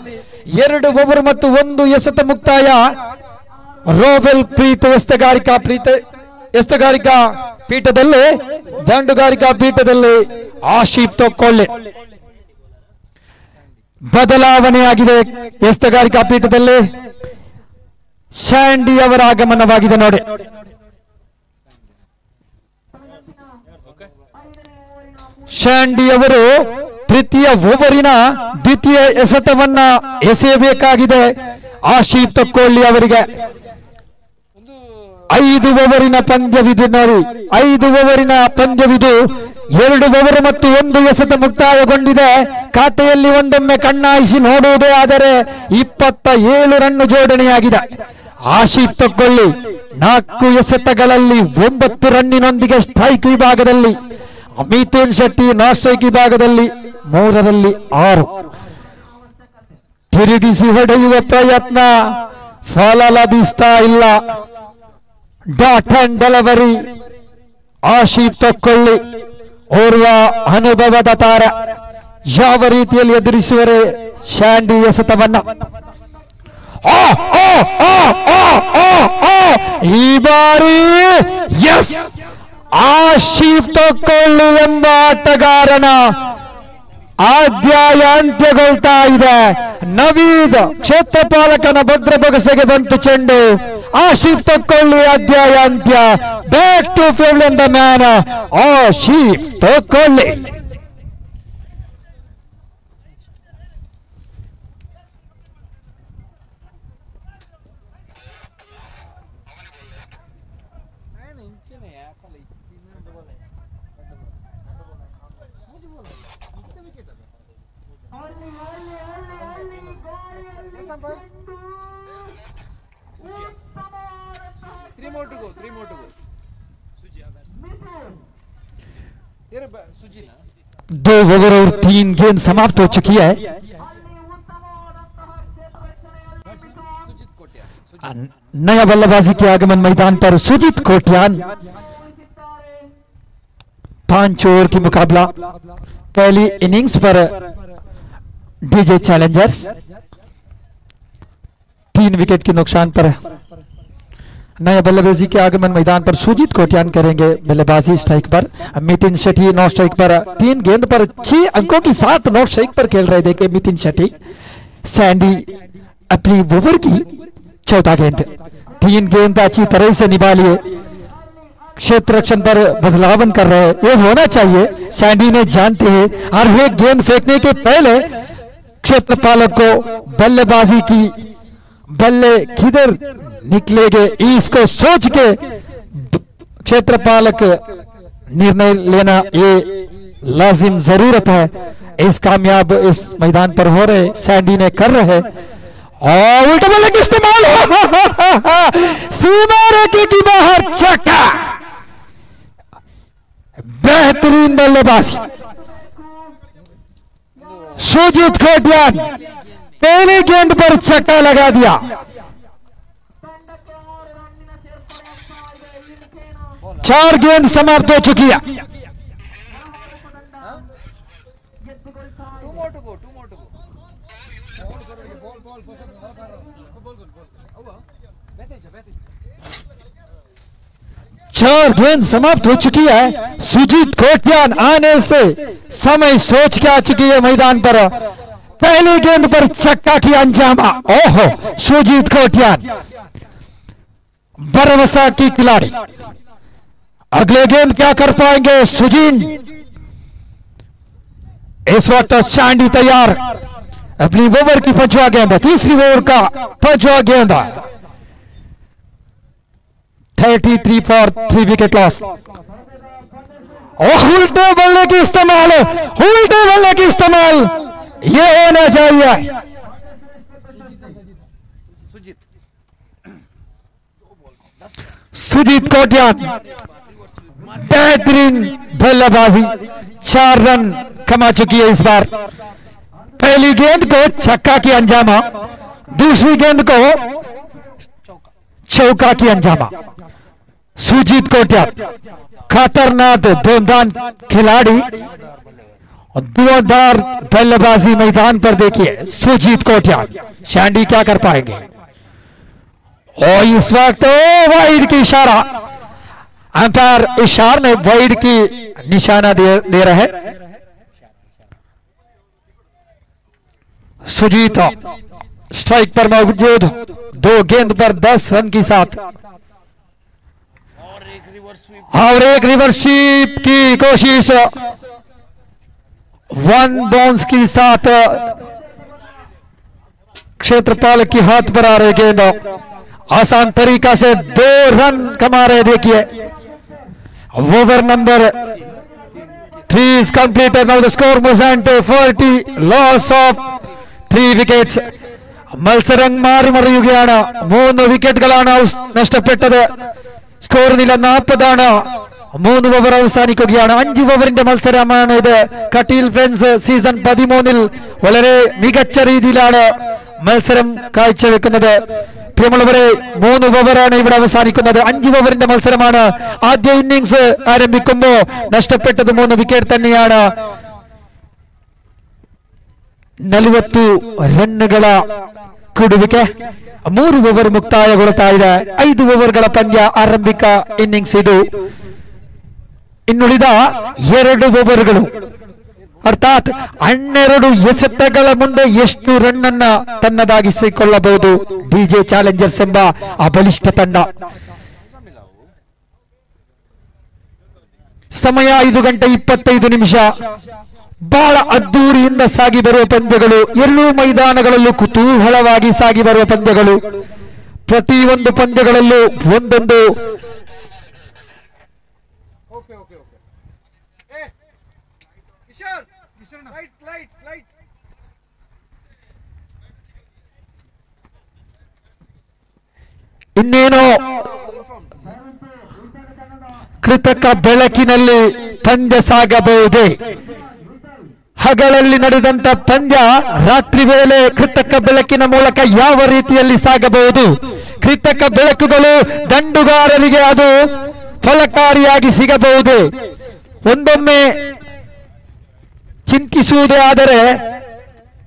2 ಓವರ್ ಮತ್ತು 1 ಎಸೆತ ಮುಕ್ತಾಯ. ರೋಬೆಲ್ ಪ್ರೀತ್ ಎಸ್ತಗಾರಿಕಾ ಪೀಠದಲ್ಲಿ, ದಂಡುಗಾರಿಕಾ ಪೀಠದಲ್ಲಿ ಆಶೀಫ್ ತೊಕ್ಕೊಳ್ಳಿ. ಬದಲಾವಣೆಯಾಗಿದೆ ಎಸ್ತಗಾರಿಕಾ ಪೀಠದಲ್ಲಿ. ಶಾಂಡಿ ಅವರ ಆಗಮನವಾಗಿದೆ ನೋಡಿ. ಶಾಂಡಿ ಅವರು ತೃತೀಯ ಓವರಿನ ದ್ವಿತೀಯ ಎಸೆತವನ್ನ ಎಸೆಯಬೇಕಾಗಿದೆ ಆಶೀಫ್ ತೊಕ್ಕೊಳ್ಳಿ ಅವರಿಗೆ. 5 ಓವರಿನ ಪಂದ್ಯವಿದು ನೋಡಿ. 5 ಓವರಿನ ಪಂದ್ಯವಿದು. 2 ಓವರ್ ಮತ್ತು 1 ಎಸೆತ ಮುಕ್ತಾಯಗೊಂಡಿದೆ. ಖಾತೆಯಲ್ಲಿ ಒಂದೊಮ್ಮೆ ಕಣ್ಣಾಯಿಸಿ ನೋಡುವುದೇ ಆದರೆ 27 ರನ್ ಜೋಡಣೆಯಾಗಿದೆ. ಆಶೀಫ್ ತೊಕ್ಕೊಳ್ಳಿ 4 ಎಸೆತಗಳಲ್ಲಿ 9 ರನ್ನಿನೊಂದಿಗೆ ಸ್ಟ್ರೈಕ್ ವಿಭಾಗದಲ್ಲಿ. ಮಿಥುನ್ ಶೆಟ್ಟಿ ನಾನ್ ಸ್ಟ್ರೈಕ್ ವಿಭಾಗದಲ್ಲಿ 3ರಲ್ಲಿ 6. ತಿರುಗಿಸಿ ಹೊಡೆಯುವ ಪ್ರಯತ್ನ ಫಲ ಲಭಿಸ್ತಾ ಇಲ್ಲ. Dot and delivery. Asif Thokkolli ಓರ್ವ ಅನುಭವದ ತಾರ. ಯಾವ ರೀತಿಯಲ್ಲಿ ಎದುರಿಸುವರೆ ಶಾಂಡಿ ಎಸೆತವನ್ನ. ಈ ಬಾರಿ ಎಸ್, ಆಶೀಫ್ ತೊಕ್ಕೊಳ್ಳಿ ಎಂಬ ಆಟಗಾರನ ಅಧ್ಯಾಯ ಅಂತ್ಯಗೊಳ್ತಾ ಇದೆ. ನವೀದ್ ಕ್ಷೇತ್ರಪಾಲಕನ ಭದ್ರ ಬೊಗಸೆಗೆ ಬಂತು ಚೆಂಡು. ಆಶೀಫ್ ತೊಕ್ಕೊಳ್ಳಿ ಅಧ್ಯಾಯ ಅಂತ್ಯ. Back to pavilion the man Asif Thokkolli. Three more to go. दो ओवर और 3 गेंद समाप्त हो चुकी है. नया बल्लेबाजी के आगमन मैदान पर सुजीत कोट्यान। 5 ओवर की मुकाबला पहली इनिंग्स पर डीजे चैलेंजर्स 3 विकेट के नुकसान पर नया बल्लेबाजी के आगमन मैदान पर सुजीत कोट्यान करेंगे बल्लेबाजी। स्ट्राइक पर मितिन शेट्टी, नॉट स्ट्राइक पर 3 गेंद पर 6 अंकों के साथ नॉट स्ट्राइक पर खेल रहे थे मितिन शेट्टी। सैंडी अपनी ओवर की 14 गेंद, 3 गेंद अच्छी तरह से निभा लिए। क्षेत्र रक्षण पर बदलावन कर रहे हैं, ये होना चाहिए। सैंडी ने जानते हैं हर एक गेंद फेंकने के पहले क्षेत्रपालक को बल्लेबाजी की बल्ले किधर निकलेगे इसको सोच के क्षेत्रपालक निर्णय लेना ये लाजिम जरूरत है। इस कामयाब इस मैदान पर हो रहे सैंडी ने कर रहे और उल्टा बल्ले का इस्तेमाल सीमा रेखा की बाहर छक्का। बेहतरीन बल्लेबाजी सुजीत कोट्यान, पहली गेंद पर छक्का लगा दिया। 4 गेंद समाप्त हो चुकी है। चार गेंद समाप्त हो चुकी है। सुजीत कोट्यान आने से समय सोच के आ चुकी है मैदान पर। पहली गेंद पर छक्का की अंजामा। ओहो, सुजीत कोट्यान भरोसा की खिलाड़ी। अगले गेंद क्या कर पाएंगे सुजीन? इस वक्त सैंडी तैयार, अपनी ओवर की 5वां गेंद, तीसरी ओवर का 5वां गेंद। 33 फॉर 3 विकेट लॉस। उल्टे बल्ले की इस्तेमाल, उल्टे बल्ले की इस्तेमाल ये होना चाहिए। सुजीत कोट्यान बेहतरीन बल्लेबाजी, 4 रन कमा चुकी है इस बार। पहली गेंद को छक्का की अंजामा, दूसरी गेंद को चौका की अंजामा। सुजीत कोट्यान खतरनाक धुआंधार खिलाड़ी, धुआंधार बल्लेबाजी मैदान पर देखिए सुजीत कोट्यान। सैंडी क्या कर पाएंगे? और इस वक्त वाइड की इशारा, अंपायर इशार ने वाइड की निशाना दे रहे हैं। सुजीत स्ट्राइक पर मौजूद, 2 गेंद पर 10 रन के साथ और एक रिवर्स स्वीप की कोशिश। 1 बाउंस के साथ क्षेत्रपाल के हाथ पर आ रहे गेंद, आसान तरीका से 2 रन कमा रहे। देखिए over number 3 is completed. Now the score moves on to 40, loss of 3 wickets. മത്സരം മാറി മറിയുകയാണ്. 3 വിക്കറ്റുകളാണ് നഷ്ടപ്പെട്ടത്. സ്കോർ നില 40 ആണ്. 3 ഓവർ അവസാനിക്കുകയാണ്. 5 ഓവറിന്റെ മത്സരമാണ് ഇത്. കട്ടീൽ ഫ്രണ്ട്സ് സീസൺ 13 വളരെ മികച്ച രീതിയിലാണ് മത്സരം കാഴ്ചവെക്കുന്നത്. പ്രിയമുള്ളവരെ, 3 ഓവറാണ് ഇവിടെ അവസാനിക്കുന്നത്. 5 ഓവറിന്റെ മത്സരമാണ്. ആദ്യ ഇന്നിംഗ്സ് ആരംഭിക്കുമ്പോൾ നഷ്ടപ്പെട്ടത് 3 വിക്കറ്റ് തന്നെയാണ്. 40 ರನ್ನುಗಳ ಕೊಡುವಿಕೆ. 3 ಓವರ್ ಮುಕ್ತಾಯಗೊಳ್ತಾ ಇದೆ. 5 ಓವರ್ಗಳ ಪಂದ್ಯ ಆರಂಭಿಕ ಇನ್ನಿಂಗ್ಸ್ ಇದು. ಇನ್ನುಳಿದ 2 ಓವರ್ಗಳು ಅರ್ಥಾತ್ 12 ಎಸೆತಗಳ ಮುಂದೆ ಎಷ್ಟು ರನ್ ಅನ್ನ ತನ್ನದಾಗಿಸಿಕೊಳ್ಳಬಹುದು ಡಿಜೆ ಚಾಲೆಂಜರ್ಸ್ ಎಂಬ ಆ ಬಲಿಷ್ಠ ತಂಡ. ಸಮಯ 5:25. ಬಹಳ ಅದ್ದೂರಿಯಿಂದ ಸಾಗಿ ಬರುವ ಪಂದ್ಯಗಳು. ಎರಡೂ ಮೈದಾನಗಳಲ್ಲೂ ಕುತೂಹಲವಾಗಿ ಸಾಗಿ ಬರುವ ಪಂದ್ಯಗಳು. ಪ್ರತಿಯೊಂದು ಪಂದ್ಯಗಳಲ್ಲೂ ಒಂದೊಂದು ಇನ್ನೇನೋ ಕೃತಕ ಬೆಳಕಿನಲ್ಲಿ ಪಂದ್ಯ ಸಾಗಬಹುದೇ. ಹಗಲಲ್ಲಿ ನಡೆದಂತ ಪಂದ್ಯ ರಾತ್ರಿ ವೇಳೆ ಕೃತಕ ಬೆಳಕಿನ ಮೂಲಕ ಯಾವ ರೀತಿಯಲ್ಲಿ ಸಾಗಬಹುದು? ಕೃತಕ ಬೆಳಕುಗಳು ದಂಡುಗಾರರಿಗೆ ಅದು ಫಲಕಾರಿಯಾಗಿ ಸಿಗಬಹುದು. ಒಂದೊಮ್ಮೆ ಚಿಂತಿಸುವುದೇ ಆದರೆ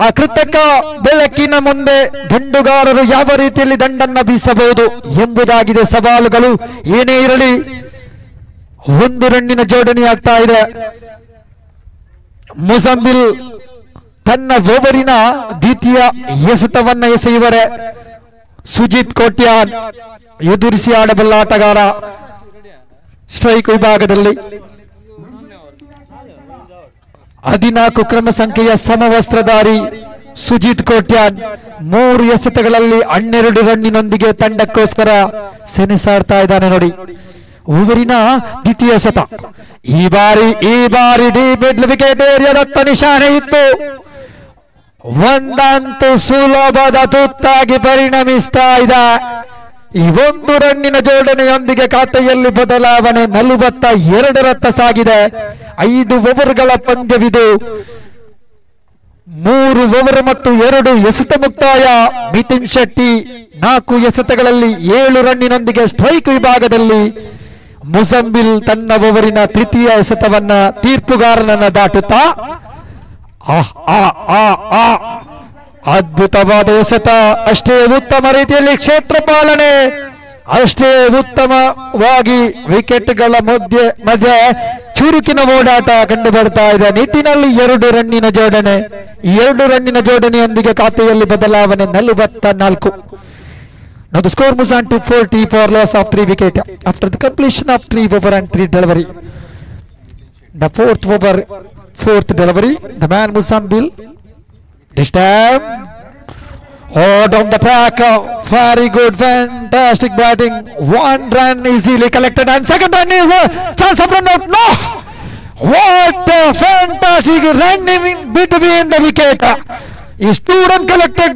ಆ ಕೃತಕ ಬೆಳಕಿನ ಮುಂದೆ ದಂಡುಗಾರರು ಯಾವ ರೀತಿಯಲ್ಲಿ ದಂಡನ್ನ ಬೀಸಬಹುದು ಎಂಬುದಾಗಿದೆ ಸವಾಲುಗಳು. ಏನೇ ಇರಲಿ 1 ರನ್ನಿನ ಜೋಡಣೆ ಆಗ್ತಾ ಇದೆ. ಮೊಜಾಂಬಿಕ್ ತನ್ನ ಓವರಿನ ದ್ವಿತೀಯ ಎಸೆತವನ್ನ ಎಸೆಯುವರೆ. ಸುಜಿತ್ ಕೋಟ್ಯಾನ್ ಎದುರಿಸಿ ಆಡಬಲ್ಲ ಆಟಗಾರ ಸ್ಟ್ರೈಕ್ ವಿಭಾಗದಲ್ಲಿ 14 ಕ್ರಮ ಸಂಖ್ಯೆಯ ಸಮವಸ್ತ್ರಧಾರಿ ಸುಜಿತ್ ಕೋಟ್ಯಾನ್ 3 ಎಸೆತಗಳಲ್ಲಿ 12 ರನ್ನಿನೊಂದಿಗೆ ತಂಡಕ್ಕೋಸ್ಕರ ಸೆಣಸಾಡ್ತಾ ಇದ್ದಾನೆ ನೋಡಿ. ಓವರಿನ ದ್ವಿತೀಯ ಎಸೆತ. ಈ ಬಾರಿ ಡೀಪ್ ಮಿಡ್ಲ್ ವಿಕೆಟ್ ಏರಿಯಾದತ್ತ ನಿಶಾನೆ ಇತ್ತು. ಒಂದಂತೂ ಸುಲಭದ ತುತ್ತಾಗಿ ಪರಿಣಮಿಸ್ತಾ ಇದೆ. ಈ 1 ರನ್ನಿನ ಜೋಡಣೆಯೊಂದಿಗೆ ಖಾತೆಯಲ್ಲಿ ಬದಲಾವಣೆ 42ರತ್ತ ಸಾಗಿದೆ. 5 ಓವರ್ಗಳ ಪಂದ್ಯವಿದು. 3 ಓವರ್ ಮತ್ತು 2 ಎಸೆತ ಮುಕ್ತಾಯ. ಮಿಥುನ್ ಶೆಟ್ಟಿ 4 ಎಸೆತಗಳಲ್ಲಿ 7 ರನ್ನಿನೊಂದಿಗೆ ಸ್ಟ್ರೈಕ್ ವಿಭಾಗದಲ್ಲಿ. ಮೊಜಾಂಬಿಕ್ ತನ್ನ ಓವರಿನ ತೃತೀಯ ಎಸೆತವನ್ನ ತೀರ್ಪುಗಾರನನ್ನ ದಾಟುತ್ತಾ ಅದ್ಭುತವಾದ ಎಸೆತ. ಅಷ್ಟೇ ಉತ್ತಮ ರೀತಿಯಲ್ಲಿ ಕ್ಷೇತ್ರ ಪಾಲನೆ, ಅಷ್ಟೇ ಉತ್ತಮವಾಗಿ ವಿಕೆಟ್ಗಳ ಮಧ್ಯೆ ಚುರುಕಿನ ಓಡಾಟ ಕಂಡು ಬರ್ತಾ ಇದೆ. ನಿಟ್ಟಿನಲ್ಲಿ 2 ರನ್ನಿನ ಜೋಡಣೆ. 2 ರನ್ನಿನ ಜೋಡಣೆಯೊಂದಿಗೆ ಖಾತೆಯಲ್ಲಿ ಬದಲಾವಣೆ 44. Now the score moves on to 40 for loss of 3 wicket after the completion of 3 over and 3 delivery. The 4th over, 4th delivery. The man Mozaambique. This time, down the track, very good, fantastic batting. 1 run easily collected, and 2nd run is a chance of run out. No, what a fantastic run in between the wicket. Is 2 run collected.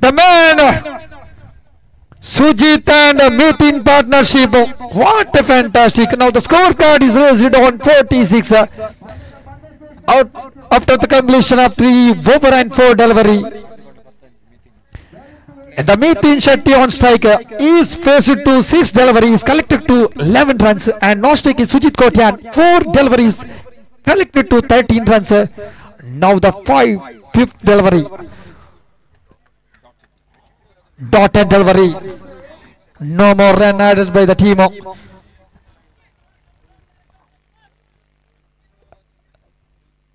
The man Sujit and Mithun partnership. What a fantastic! Now the scorecard is raised on 46. Out after the completion of 3 over and 4 delivery. And the Mithun Shetty on strike is faced to 6 deliveries, collected to 11 runs, and non-strike is Sujit Kotian, 4 deliveries, collected to 13 runs. Now the 5th delivery. Dotted delivery. No more run added by the team.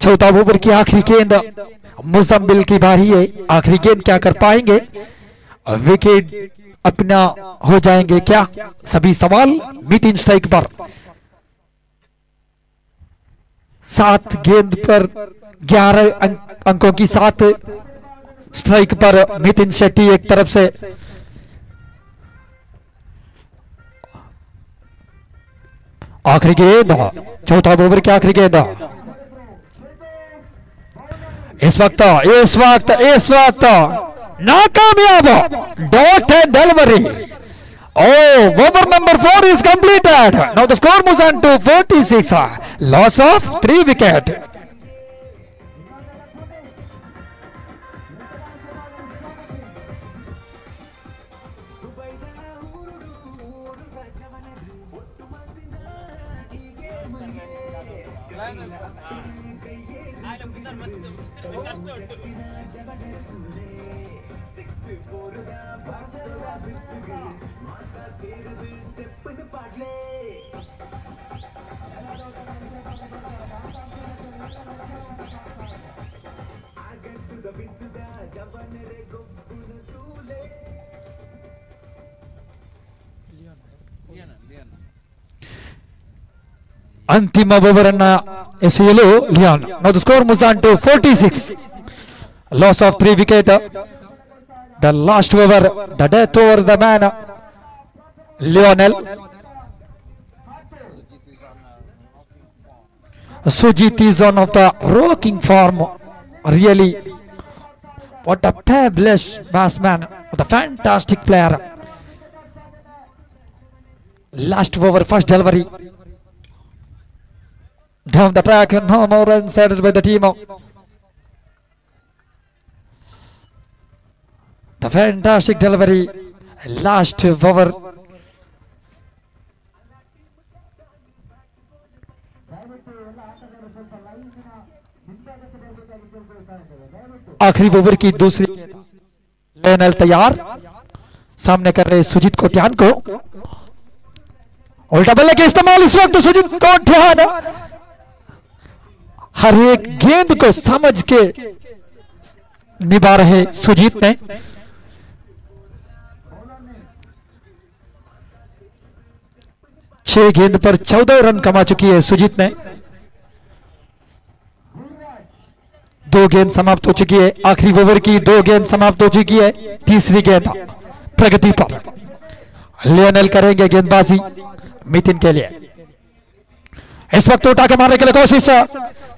चौथा over की आखिरी गेंद Mozambique की बारी है. आखिरी गेंद क्या कर पाएंगे? विकेट अपना हो जाएंगे क्या? सभी सवाल मिथुन स्ट्राइक पर. 7 गेंद पर 11 अंकों की 7 स्ट्राइक पर मिथुन शेट्टी एक तरफ से. आखिरी गेंद, चौथा ओवर की आखिरी गेंद. इस वक्त नाकामयाब dot and delivery. Over number 4 is completed. Now the score moves on to 46. Loss of 3 wicket. ಅಂತಿಮ ಓವರ್ ಅನ್ನ ಎಸೆಯಲು Lyon. Now the score moves on to 46. Loss of 3 wicket. The last over, the death over the man Lionel. Sujit is on of the rocking form. Really, what a fabulous batsman, what a fantastic player. Last over, first delivery. Down the track, no more runs added by the team. The fantastic delivery last over आखिरी over की दूसरी Lionel तैयार सामने कर रहे सुजीत कोट्यान को उल्टा बल्ले के इस्तेमाल इस वक्त सुजीत कोट्यान हर एक गेंद को समझ के निभा रहे सुजीत ने 6 गेंद पर 14 रन कमा चुकी है सुजीत ने 2 गेंद समाप्त हो चुकी है आखिरी ओवर की 2 गेंद समाप्त हो चुकी है तीसरी गेंद प्रगति पर लियोनेल करेंगे गेंदबाजी मितिन के लिए इस वक्त उठा के मारने के लिए कोशिश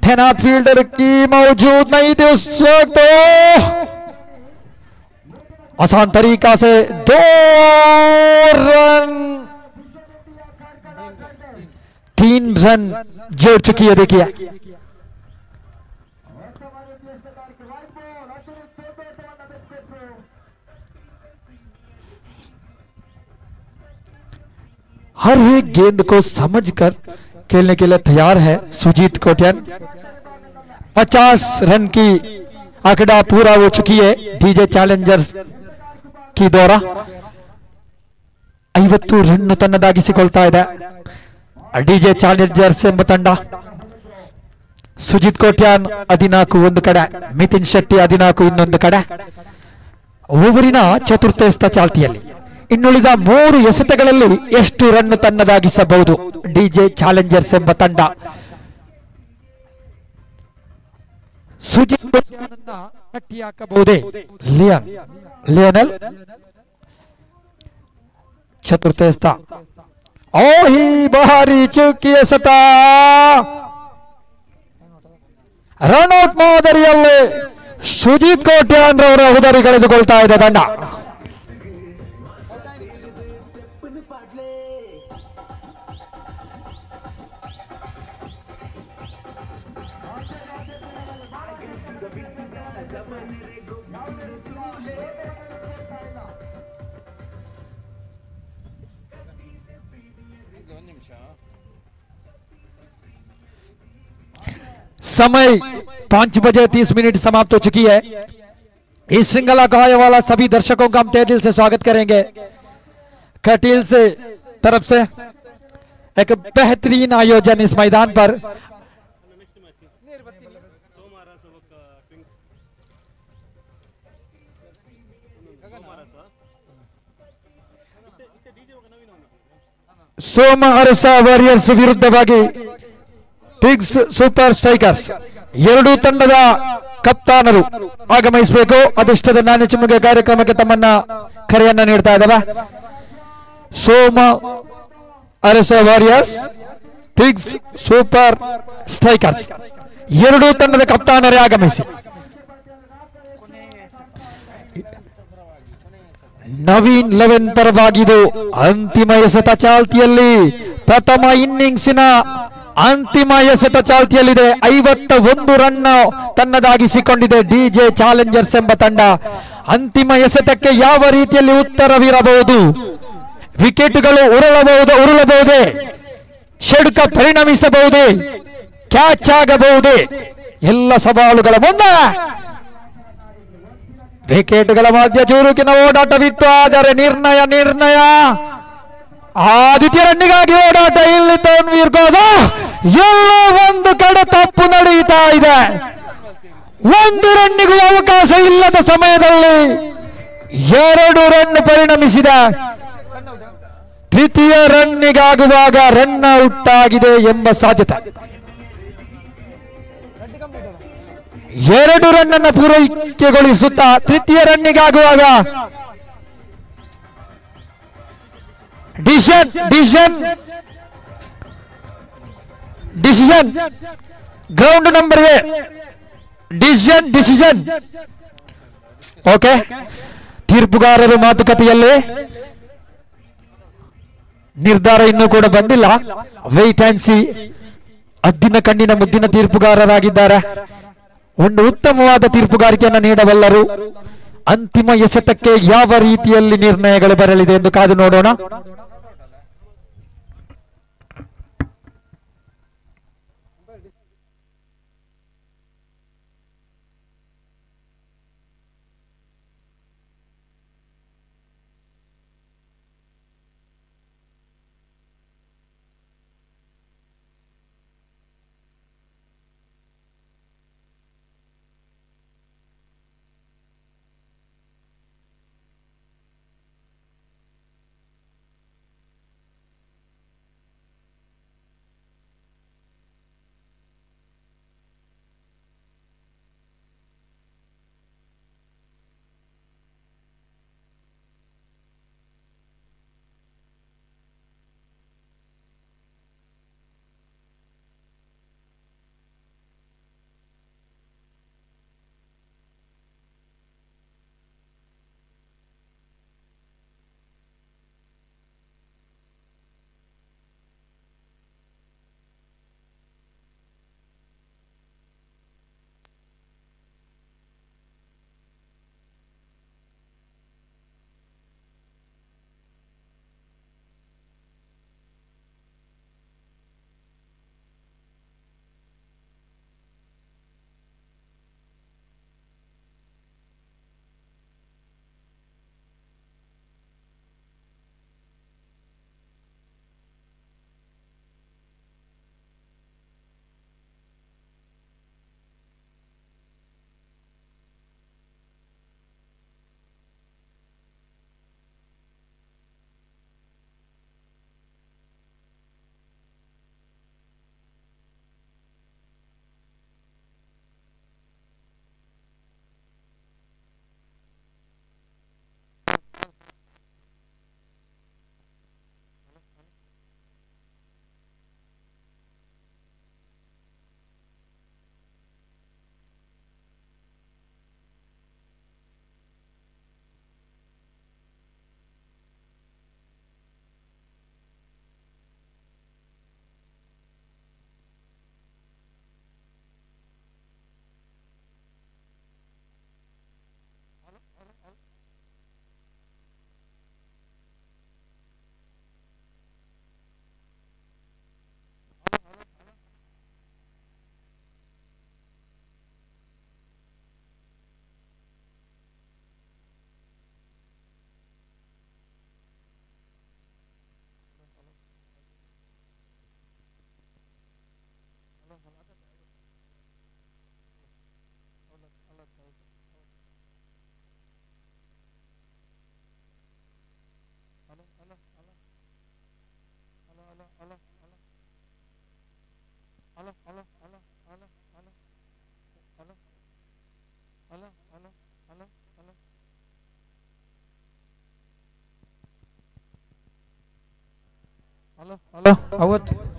तैनात फील्डर की मौजूद नहीं थी उस वक्त आसान तरीका से 2 रन 3 रन जोड़ चुकी है देखिए हर एक गेंद को समझकर खेलने के लिए तैयार है सुजीत कोट्यान 50 रन की आंकड़ा पूरा हो चुकी है डीजे ಚಾಲೆಂಜರ್ಸ್ की ದೌರ 50 ರನ್ ತನ್ನದಾಗಿಸಿಕೊಳ್ತಾ ಇದೆ ಡಿಜೆ ಚಾಲೆಂಜರ್ಸ್ ಎಂಬ ತಂಡ ಸುಜಿತ್ ಕೋಟ್ಯಾನ್ 14 ಒಂದು ಕಡೆ ಮಿತಿನ್ ಶೆಟ್ಟಿ 14 ಇನ್ನೊಂದು ಕಡೆ ಓವರಿನ ಚತುರ್ಥ ಎಸೆತ ಚಾಲ್ತಿಯಲ್ಲಿ ಇನ್ನುಳಿದ 3 ಎಸೆತಗಳಲ್ಲಿ ಎಷ್ಟು ರನ್ ತನ್ನದಾಗಿಸಬಹುದು ಡಿಜೆ ಚಾಲೆಂಜರ್ಸ್ ಎಂಬ ತಂಡ ಸುಜಿತ್ ಕೋಟ್ಯಾನನ್ನ ಕಟ್ಟಿ ಹಾಕಬಹುದೇ लियोनेल चतुर्थ एसೆತ ಓಹಿ ಬಹಾರಿ ಚುಕ್ಕಿ ಎಸೆತ ರನ್ಔಟ್ ಮಾದರಿಯಲ್ಲಿ ಸುಜಿತ್ ಕೋಟ್ಯಾನ್ ರವರ ಉದರಿ ಕಳೆದುಕೊಳ್ತಾ ಇದೆ ತಂಡ समय 5:30 समाप्त हो चुकी है इस श्रृंखला का आने वाला सभी दर्शकों का हम तहे दिल से स्वागत करेंगे कटील से तरफ से एक बेहतरीन आयोजन इस मैदान पर ಸೋಮ ಅರಸ ವಾರಿಯರ್ಸ್ ವಿರುದ್ಧವಾಗಿ ಪಿಗ್ಸ್ ಸೂಪರ್ ಸ್ಟ್ರೈಕರ್ಸ್ ಎರಡೂ ತಂಡದ ಕಪ್ತಾನರು ಆಗಮಿಸಬೇಕು ಅದೆಷ್ಟದ ನಾಣ್ಯ ಚಿಮ್ಮುಗೆ ಕಾರ್ಯಕ್ರಮಕ್ಕೆ ತಮ್ಮನ್ನ ಕರೆಯನ್ನ ನೀಡ್ತಾ ಇದ್ದಾವೆ ಸೋಮ ಅರಸ ವಾರಿಯರ್ಸ್ ಪಿಗ್ಸ್ ಸೂಪರ್ ಸ್ಟ್ರೈಕರ್ಸ್ ಎರಡೂ ತಂಡದ ಕಪ್ತಾನರೇ ಆಗಮಿಸಿ ನವೀನ್ 11 ಪರವಾಗಿದ್ದು ಅಂತಿಮ ಎಸೆತ ಚಾಲ್ತಿಯಲ್ಲಿ ಪ್ರಥಮ ಇನ್ನಿಂಗ್ಸಿನ ಅಂತಿಮ ಎಸೆತ ಚಾಲ್ತಿಯಲ್ಲಿದೆ 51 ರನ್ ತನ್ನದಾಗಿಸಿಕೊಂಡಿದೆ ಡಿಜೆ ಚಾಲೆಂಜರ್ಸ್ ಎಂಬ ತಂಡ ಅಂತಿಮ ಎಸೆತಕ್ಕೆ ಯಾವ ರೀತಿಯಲ್ಲಿ ಉತ್ತರವಿರಬಹುದು ವಿಕೆಟ್ಗಳು ಉರುಳಬಹುದೇ ಷಡ್ಕ ಪರಿಣಮಿಸಬಹುದೇ ಕ್ಯಾಚ್ ಆಗಬಹುದೇ ಎಲ್ಲ ಸವಾಲುಗಳ ಮುಂದೆ ವಿಕೆಟ್ಗಳ ಮಧ್ಯ ಚುರುಕಿನ ಓಡಾಟವಿತ್ತು ಆದರೆ ನಿರ್ಣಯ ಆದಿತ್ಯ ರನ್ನಿಗಾಗಿ ಓಡಾಟ ಇಲ್ಲಿ ತನ್ವೀರ್ ಗೋದ ಎಲ್ಲೋ ಒಂದು ಕಡೆ ತಪ್ಪು ನಡೆಯುತ್ತಾ ಇದೆ 1 ರನ್ನಿಗೂ ಅವಕಾಶ ಇಲ್ಲದ ಸಮಯದಲ್ಲಿ 2 ರನ್ ಪರಿಣಮಿಸಿದ ತೃತೀಯ ರನ್ನಿಗಾಗುವಾಗ ರನ್ ಔಟ್ ಆಗಿದೆ ಎಂಬ ಸಾಧ್ಯತೆ 2 ರನ್ ಅನ್ನು ಪೂರೈಕೆಗೊಳಿಸುತ್ತಾ ತೃತೀಯ ರನ್ನಿಗಾಗುವಾಗ decision ground number A decision okay ತೀರ್ಪುಗಾರರು ಮಾತುಕತೆಯಲ್ಲಿ ನಿರ್ಧಾರ ಇನ್ನೂ ಕೂಡ ಬಂದಿಲ್ಲ ವೇಟ್ ಅಂಡ್ ಸಿ ಅದ್ದಿನ ಕಣ್ಣಿನ ಮುದ್ದಿನ ತೀರ್ಪುಗಾರರಾಗಿದ್ದಾರೆ ಒಂದು ಉತ್ತಮವಾದ ತೀರ್ಪುಗಾರಿಕೆಯನ್ನು ನೀಡಬಲ್ಲರು ಅಂತಿಮ ಎಸೆತಕ್ಕೆ ಯಾವ ರೀತಿಯಲ್ಲಿ ನಿರ್ಣಯಗಳು ಬರಲಿದೆ ಎಂದು ಕಾದು ನೋಡೋಣ.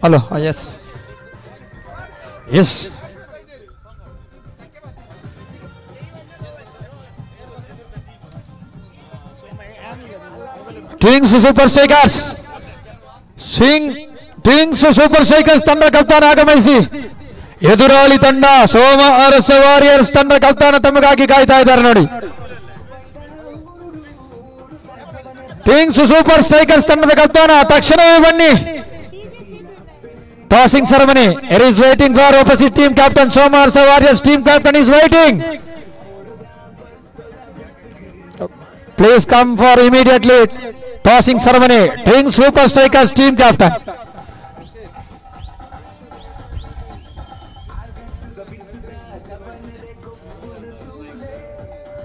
Hello. Yes. Twins Super Strikers. Twins Super Strikers ತಂಡ ಕಪ್ತಾನ ಆಗಮಿಸಿ ಎದುರಾಳಿ ತಂಡ ಸೋಮ ಅರಸ ವಾರಿಯರ್ಸ್ ತಂಡ ಕಪ್ತಾನ ತಮಗಾಗಿ ಕಾಯ್ತಾ ಇದ್ದಾರೆ ನೋಡಿ. ಟ್ವಿನ್ಸ್ ಸೂಪರ್ ಸ್ಟ್ರೈಕರ್ಸ್ ತಂಡದ ಕಪ್ತಾನ ತಕ್ಷಣವೇ ಬನ್ನಿ. Tossing ceremony. It is waiting for opposite team captain. Soma Arsa Warriors team captain is waiting. Please come for immediately tossing ceremony. Twins Super Strikers team captain.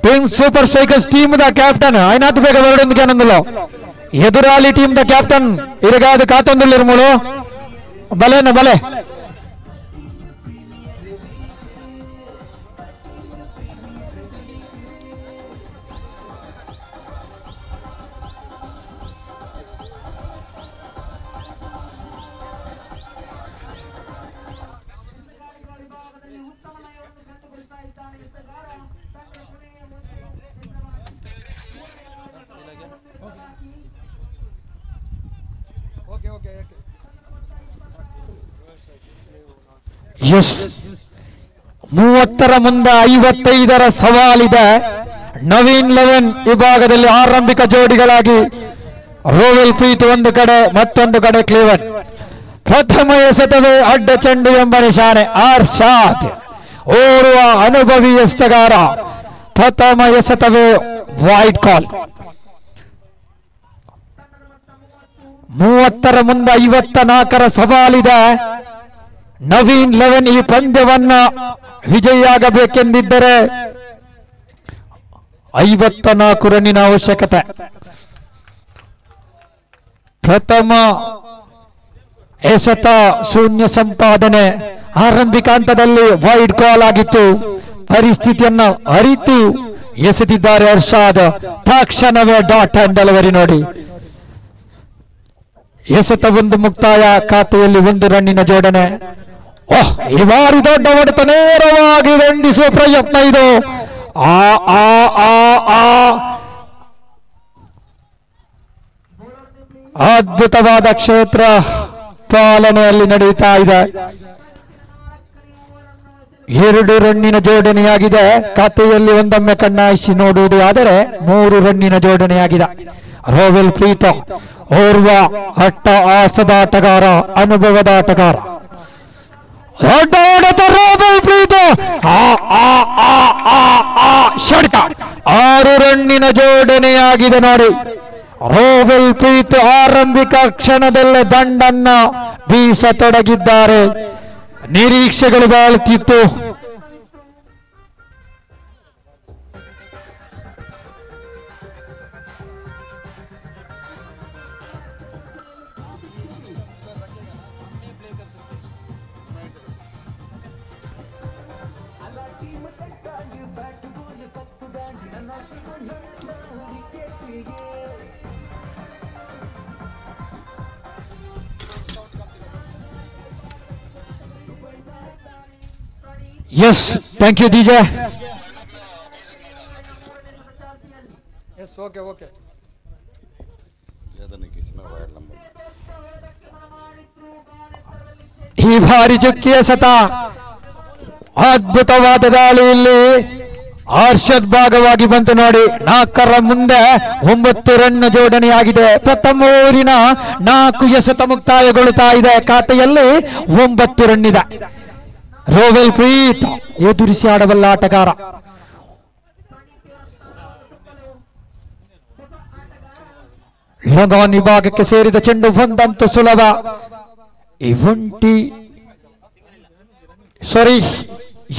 Twins Super Strikers team the captain. Aynatu bega varudunduke anandulo. Edurali team the captain. Irigadu kaatondulirmulo. Bale. Yes. 30 ಮುಂದೆ 55 ಸವಾಲಿದೆ. ನವೀನ್ 11 ವಿಭಾಗದಲ್ಲಿ ಆರಂಭಿಕ ಜೋಡಿಗಳಾಗಿ ರೋವೆಲ್ ಪ್ರೀತ್ ಒಂದು ಕಡೆ, ಮತ್ತೊಂದು ಕಡೆ ಕ್ಲೀವನ್. ಪ್ರಥಮ ಎಸೆತವೇ ಅಡ್ಡ ಚೆಂಡು ಎಂಬ ನಿಶಾನೆ. ಅರ್ಷಾದ್ ಓರ್ವ ಅನುಭವಿ ಎಸೆತಗಾರ. ಪ್ರಥಮ ಎಸೆತವೇ ವೈಡ್ ಕಾಲ್. 30 ಮುಂದೆ 54 ಸವಾಲಿದೆ. ನವೀನ್ 11 ಈ ಪಂದ್ಯವನ್ನ ವಿಜಯಿಯಾಗಬೇಕೆಂದಿದ್ದರೆ 54 ರನ್ನಿನ ಅವಶ್ಯಕತೆ. ಪ್ರಥಮ ಎಸೆತ ಶೂನ್ಯ ಸಂಪಾದನೆ. ಆರಂಭಿಕ ಹಂತದಲ್ಲಿ ವೈಡ್ ಕಾಲ್ ಆಗಿತ್ತು. ಪರಿಸ್ಥಿತಿಯನ್ನ ಅರಿತು ಎಸೆದಿದ್ದಾರೆ ಅರ್ಷಾದ್. ತಕ್ಷಣವೇ ಡಾಟ್ ಅಂಡ್ ಡೆಲಿವರಿ ನೋಡಿ. ಎಸೆತ ಒಂದು ಮುಕ್ತಾಯ. ಖಾತೆಯಲ್ಲಿ 1 ರನ್ನಿನ ಜೋಡಣೆ. ಈ ಬಾರಿ ದೊಡ್ಡ ಹೊಡೆತ ನೇರವಾಗಿ ದಂಡಿಸುವ ಪ್ರಯತ್ನ ಇದು. ಅದ್ಭುತವಾದ ಕ್ಷೇತ್ರ ಪಾಲನೆಯಲ್ಲಿ ನಡೆಯುತ್ತಾ ಇದೆ. 2 ರನ್ನಿನ ಜೋಡಣೆಯಾಗಿದೆ. ಖಾತೆಯಲ್ಲಿ ಒಂದೊಮ್ಮೆ ಕಣ್ಣಾಯಿಸಿ ನೋಡುವುದು ಆದರೆ 3 ರನ್ನಿನ ಜೋಡಣೆಯಾಗಿದೆ. ರೋವೆಲ್ ಪ್ರೀತ್ ಓರ್ವ ಅಟ್ಟಹಾಸದ ಆಟಗಾರ, ಅನುಭವದ ಆಟಗಾರ. ರೋವೆಲ್ ಪ್ರೀತ್ ಷಡ್ಕ 6 ರನ್ನಿನ ಜೋಡಣೆಯಾಗಿದೆ ನೋಡಿ. ರೋವೆಲ್ ಪ್ರೀತ್ ಆರಂಭಿಕ ಕ್ಷಣದಲ್ಲೇ ದಂಡನ್ನ ಬೀಸತೊಡಗಿದ್ದಾರೆ. ನಿರೀಕ್ಷೆಗಳು ಬಾಳುತ್ತಿತ್ತು. Yes, thank you, DJ. Yes, okay. ಈ ಬಾರಿ ಚುಕ್ಕಿಯ ಸತ ಅದ್ಭುತವಾದ ದಾಳಿಯಲ್ಲಿ ಹರ್ಷದ್ ಭಾಗವಾಗಿ ಬಂತು ನೋಡಿ. 4 ಮುಂದೆ 9 ರನ್ ಜೋಡಣೆಯಾಗಿದೆ. ಪ್ರಥಮ ಓವರಿನ 4 ಎಸೆತ ಮುಕ್ತಾಯಗೊಳ್ಳುತ್ತಾ ಇದೆ. ಖಾತೆಯಲ್ಲಿ 9 ರನ್ ಇದೆ. ರೋವೆಲ್ ಪ್ರೀತ್ ಎದುರಿಸಿ ಆಡಬಲ್ಲ ಆಟಗಾರ. ಲಗಾನ್ ವಿಭಾಗಕ್ಕೆ ಸೇರಿದ ಚೆಂಡು ಒಂದಂತೂ ಸುಲಭ.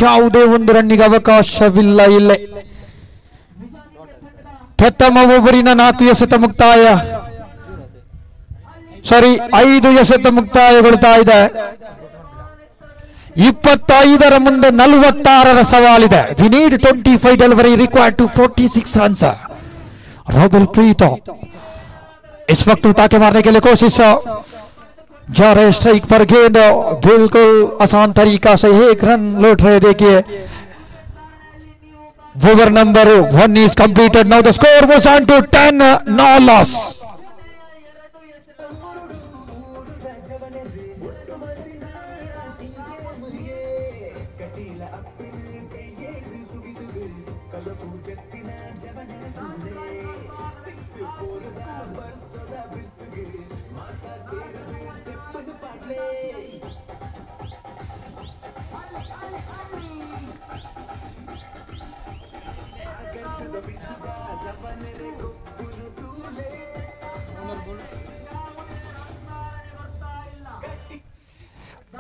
ಯಾವುದೇ 1 ರನ್ನಿಗೆ ಅವಕಾಶವಿಲ್ಲ ಇಲ್ಲೇ. ಪ್ರಥಮ ಓವರಿನ 4 ಎಸೆತ ಮುಕ್ತಾಯ 5 ಎಸೆತ ಮುಕ್ತಾಯಗೊಳ್ಳುತ್ತಾ ಇದೆ. 25 ಮುಂದೆ 46 ಸವಾಲಿದೆ. We need 25 delivery required to 46 runs. Rowel Preet इस वक्त उठा के मारने के लिए कोशिश जा रहे स्ट्राइक पर गेंद बिल्कुल आसान तरीका से 1 रन लौट रहे. देखिए over number 1 is completed. Now the score moves on to 10, no loss.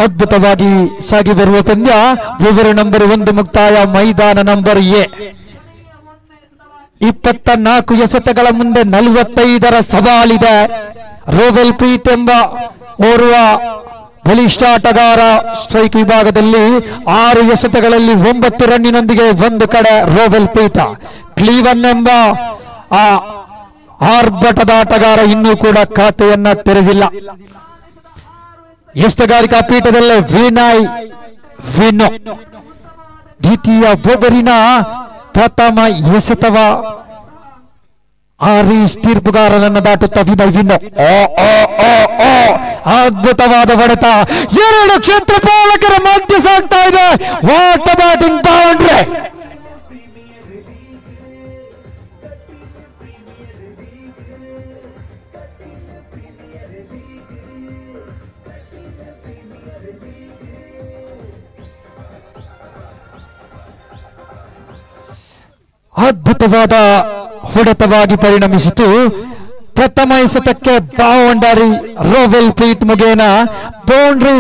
ಅದ್ಭುತವಾಗಿ ಸಾಗಿ ಬರುವ ಪಂದ್ಯ. ಓವರ್ ನಂಬರ್ 1 ಮುಕ್ತಾಯ. ಮೈದಾನ ನಂಬರ್ ಎ. 24 ಎಸೆತಗಳ ಮುಂದೆ 45 ಸವಾಲಿದೆ. ರೋವೆಲ್ ಪ್ರೀತ್ ಎಂಬ ಓರ್ವ ಬಲಿಷ್ಠ ಆಟಗಾರ. ಸ್ಟ್ರೈಕ್ ವಿಭಾಗದಲ್ಲಿ 6 ಎಸೆತಗಳಲ್ಲಿ 9 ರನ್ನಿನೊಂದಿಗೆ 1 ಕಡೆ ರೋವೆಲ್ ಪ್ರೀತ್. ಕ್ಲೀವನ್ ಎಂಬ ಆರ್ಭಟದ ಆಟಗಾರ ಇನ್ನೂ ಕೂಡ ಖಾತೆಯನ್ನ ತೆರೆದಿಲ್ಲ. ಎಸ್ತಗಾರಿಕಾ ಪೀಠದಲ್ಲೇ ವಿನಯ್ ವಿನೋ ದ್ವಿತೀಯ ಓವರಿನ ಪ್ರಥಮ ಎಸೆತವ ಆರೀಸ್ ತೀರ್ಪುಗಾರನನ್ನು ದಾಟುತ್ತಾ ವಿನಯ್ ವಿನೋ. ಅದ್ಭುತವಾದ ಹೊಡೆತ. 2 ಕ್ಷೇತ್ರ ಪಾಲಕರ ಮಧ್ಯೆ ಸಾಗ್ತಾ ಇದೆ. What batting boundary. ಅದ್ಭುತವಾದ ಹೊಡೆತವಾಗಿ ಪರಿಣಮಿಸಿತು. ಪ್ರಥಮ ಎಸೆತಕ್ಕೆ ಬೌಂಡರಿ ರೋವೆಲ್ ಪ್ರೀತ್ ಮುಗೇನ ಬೌಂಡ್ರಿ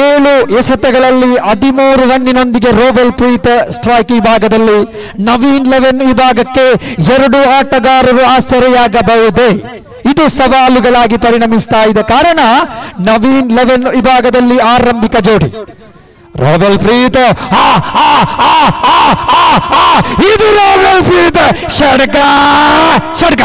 7 ಎಸೆತಗಳಲ್ಲಿ 13 ರನ್ನಿನೊಂದಿಗೆ ರೋವೆಲ್ ಪ್ರೀತ್ ಸ್ಟ್ರೈಕ್ ವಿಭಾಗದಲ್ಲಿ. ನವೀನ್ 11 ವಿಭಾಗಕ್ಕೆ 2 ಆಟಗಾರರು ಆಸರೆಯಾಗಬಹುದೇ? ಇದು ಸವಾಲುಗಳಾಗಿ ಪರಿಣಮಿಸ್ತಾ ಇದೆ. ಕಾರಣ ನವೀನ್ 11 ವಿಭಾಗದಲ್ಲಿ ಆರಂಭಿಕ ಜೋಡಿ ರೋವೆಲ್ ಪ್ರೀತ್. ಇದು ರೋವೆಲ್ ಪ್ರೀತ್ ಷಡ್ಕ ಷಡ್ಕ.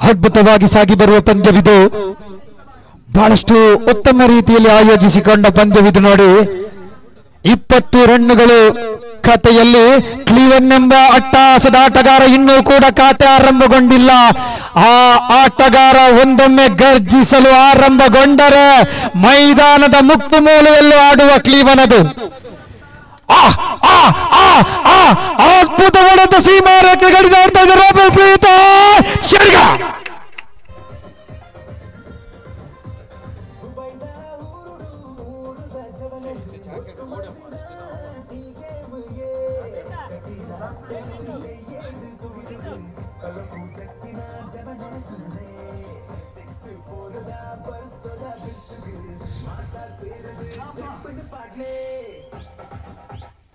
ಅದ್ಭುತವಾಗಿ ಸಾಗಿ ಬರುವ ಪಂದ್ಯವಿದು. ಬಹಳಷ್ಟು ಉತ್ತಮ ರೀತಿಯಲ್ಲಿ ಆಯೋಜಿಸಿಕೊಂಡ ಪಂದ್ಯವಿದು ನೋಡಿ. 20 ರನ್ನುಗಳು ಖಾತೆಯಲ್ಲಿ. ಕ್ಲೀವನ್ ಎಂಬ ಅಟ್ಟಹಾಸದ ಆಟಗಾರ ಇನ್ನೂ ಕೂಡ ಖಾತೆ ಆರಂಭಗೊಂಡಿಲ್ಲ. ಆ ಆಟಗಾರ ಒಂದೊಮ್ಮೆ ಗರ್ಜಿಸಲು ಆರಂಭಗೊಂಡರೆ ಮೈದಾನದ ಮುಕ್ತ ಮೂಲೆಯಲ್ಲೂ ಆಡುವ ಕ್ಲೀವನ್ ಅದು. ಅದ್ಭುತವಾದ ಸೀಮಾ ರೇಖೆ ಗಡಿದಾಡ್ತಾ ಇದೆ ರೋವೆಲ್ ಪ್ರೀತ್ ಶರ್ಗ.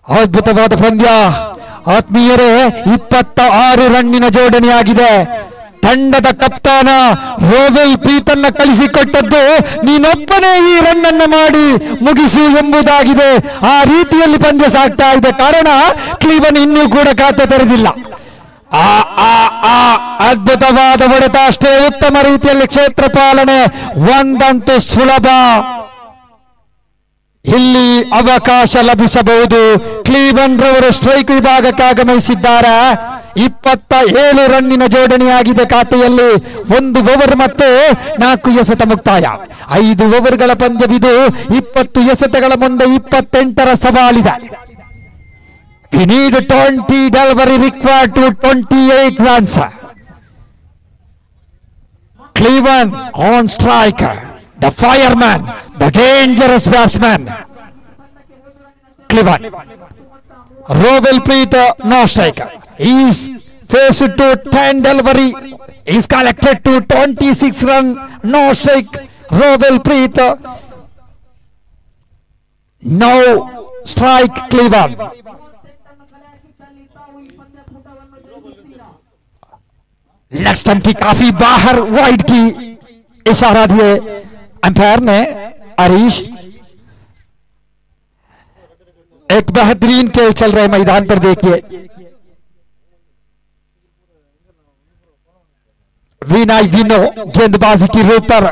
ಅದ್ಭುತವಾದ ಪಂದ್ಯ ಆತ್ಮೀಯರೇ. 26 ರನ್ನಿನ ಜೋಡಣೆಯಾಗಿದೆ. ತಂಡದ ಕಪ್ತಾನ ರೋವೆಲ್ ಪ್ರೀತನ್ನ ಕಳಿಸಿಕೊಟ್ಟದ್ದು ನೀನೊಬ್ಬನೇ ಈ ರನ್ನನ್ನು ಮಾಡಿ ಮುಗಿಸು ಎಂಬುದಾಗಿದೆ. ಆ ರೀತಿಯಲ್ಲಿ ಪಂದ್ಯ ಸಾಗ್ತಾ ಇದೆ. ಕಾರಣ ಕ್ಲೀವನ್ ಇನ್ನೂ ಕೂಡ ಖಾತೆ ತೆರೆದಿಲ್ಲ. ಅದ್ಭುತವಾದ ಹೊಡೆತ ಅಷ್ಟೇ ಉತ್ತಮ ರೀತಿಯಲ್ಲಿ ಕ್ಷೇತ್ರ ಪಾಲನೆ ಒಂದಂತೂ ಸುಲಭ. ಇಲ್ಲಿ ಅವಕಾಶ ಲಭಿಸಬಹುದು. ಕ್ಲೀವನ್ ರವರು ಸ್ಟ್ರೈಕ್ ವಿಭಾಗಕ್ಕೆ ಆಗಮಿಸಿದ್ದಾರೆ. 27 ರನ್ನಿನ ಜೋಡಣೆಯಾಗಿದೆ ಖಾತೆಯಲ್ಲಿ. 1 ಓವರ್ ಮತ್ತು 4 ಎಸೆತ ಮುಕ್ತಾಯ. 5 ಓವರ್ಗಳ ಪಂದ್ಯವಿದು. 20 ಎಸೆತಗಳ ಮುಂದೆ 28ರ ಸವಾಲಿದೆ. We need 20 delivery required to 28 runs. Cleveland on strike. The fireman, the dangerous batsman. Cleveland. Rovell Preet no strike. He is faced to 10 delivery. He is collected to 26 run. No strike. Rovell Preet. No strike. Cleveland. Leg stump की काफी बाहर wide की इशारा दिए umpire ने हरीश। एक बेहतरीन खेल चल रहे मैदान पर देखिए। विनय विनो गेंदबाजी की रूप पर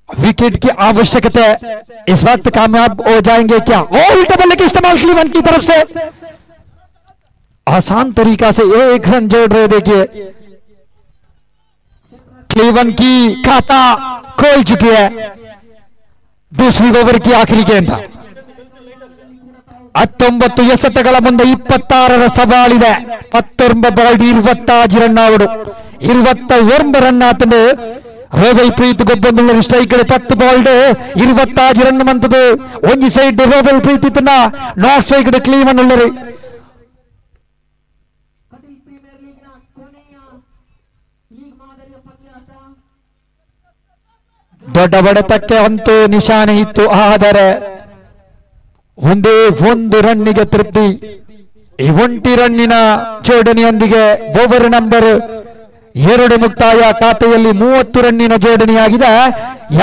विकेट की आवश्यकता है। इस वक्त कामयाब हो जाएंगे क्या? और डबल लेग इस्तेमाल क्लीवलैंड की तरफ से आसान तरीका से 1 रन जोड़ रहे। देखिए क्लीवलैंड की खाता खोल चुकी है। दूसरी ओवर की आखिरी गेंद 19 ಎಸೆತಗಳ ಮುಂದೆ 26ರ ಸವಾಲಿದೆ। 19 ಬಾಲ್ 25 ರನ್ ಆವಡು 29 ರನ್ ಆತಂದು ರೋವೆಲ್ ಪ್ರೀತ್ ಗೊಬ್ಬೊಂದು ಸ್ಟ್ರೈಕ್ 10 ಬಾಲ್ 25 ರನ್ ಮಂತದು ಒಂಜಿ ಸೈಡ್ ರೋವೆಲ್ ಪ್ರೀತ್ ಇತ್ತನ ನಾಟ್ ಸ್ಟ್ರೈಕ್ ಕ್ಲೀವನ್ ಉಳ್ಳರಿ ದೊಡ್ಡ ಹೊಡೆತಕ್ಕೆ ಅಂತೂ ನಿಶಾನೆ ಇತ್ತು। ಆದರೆ ಒಂದೇ 1 ರನ್ನಿಗೆ ತೃಪ್ತಿ। ಈ 1 ರನ್ನಿನ ಜೋಡಣೆಯೊಂದಿಗೆ ಓವರ್ ನಂಬರ್ 2 ಮುಕ್ತಾಯ। ಖಾತೆಯಲ್ಲಿ 30 ರನ್ನಿನ ಜೋಡಣೆಯಾಗಿದೆ।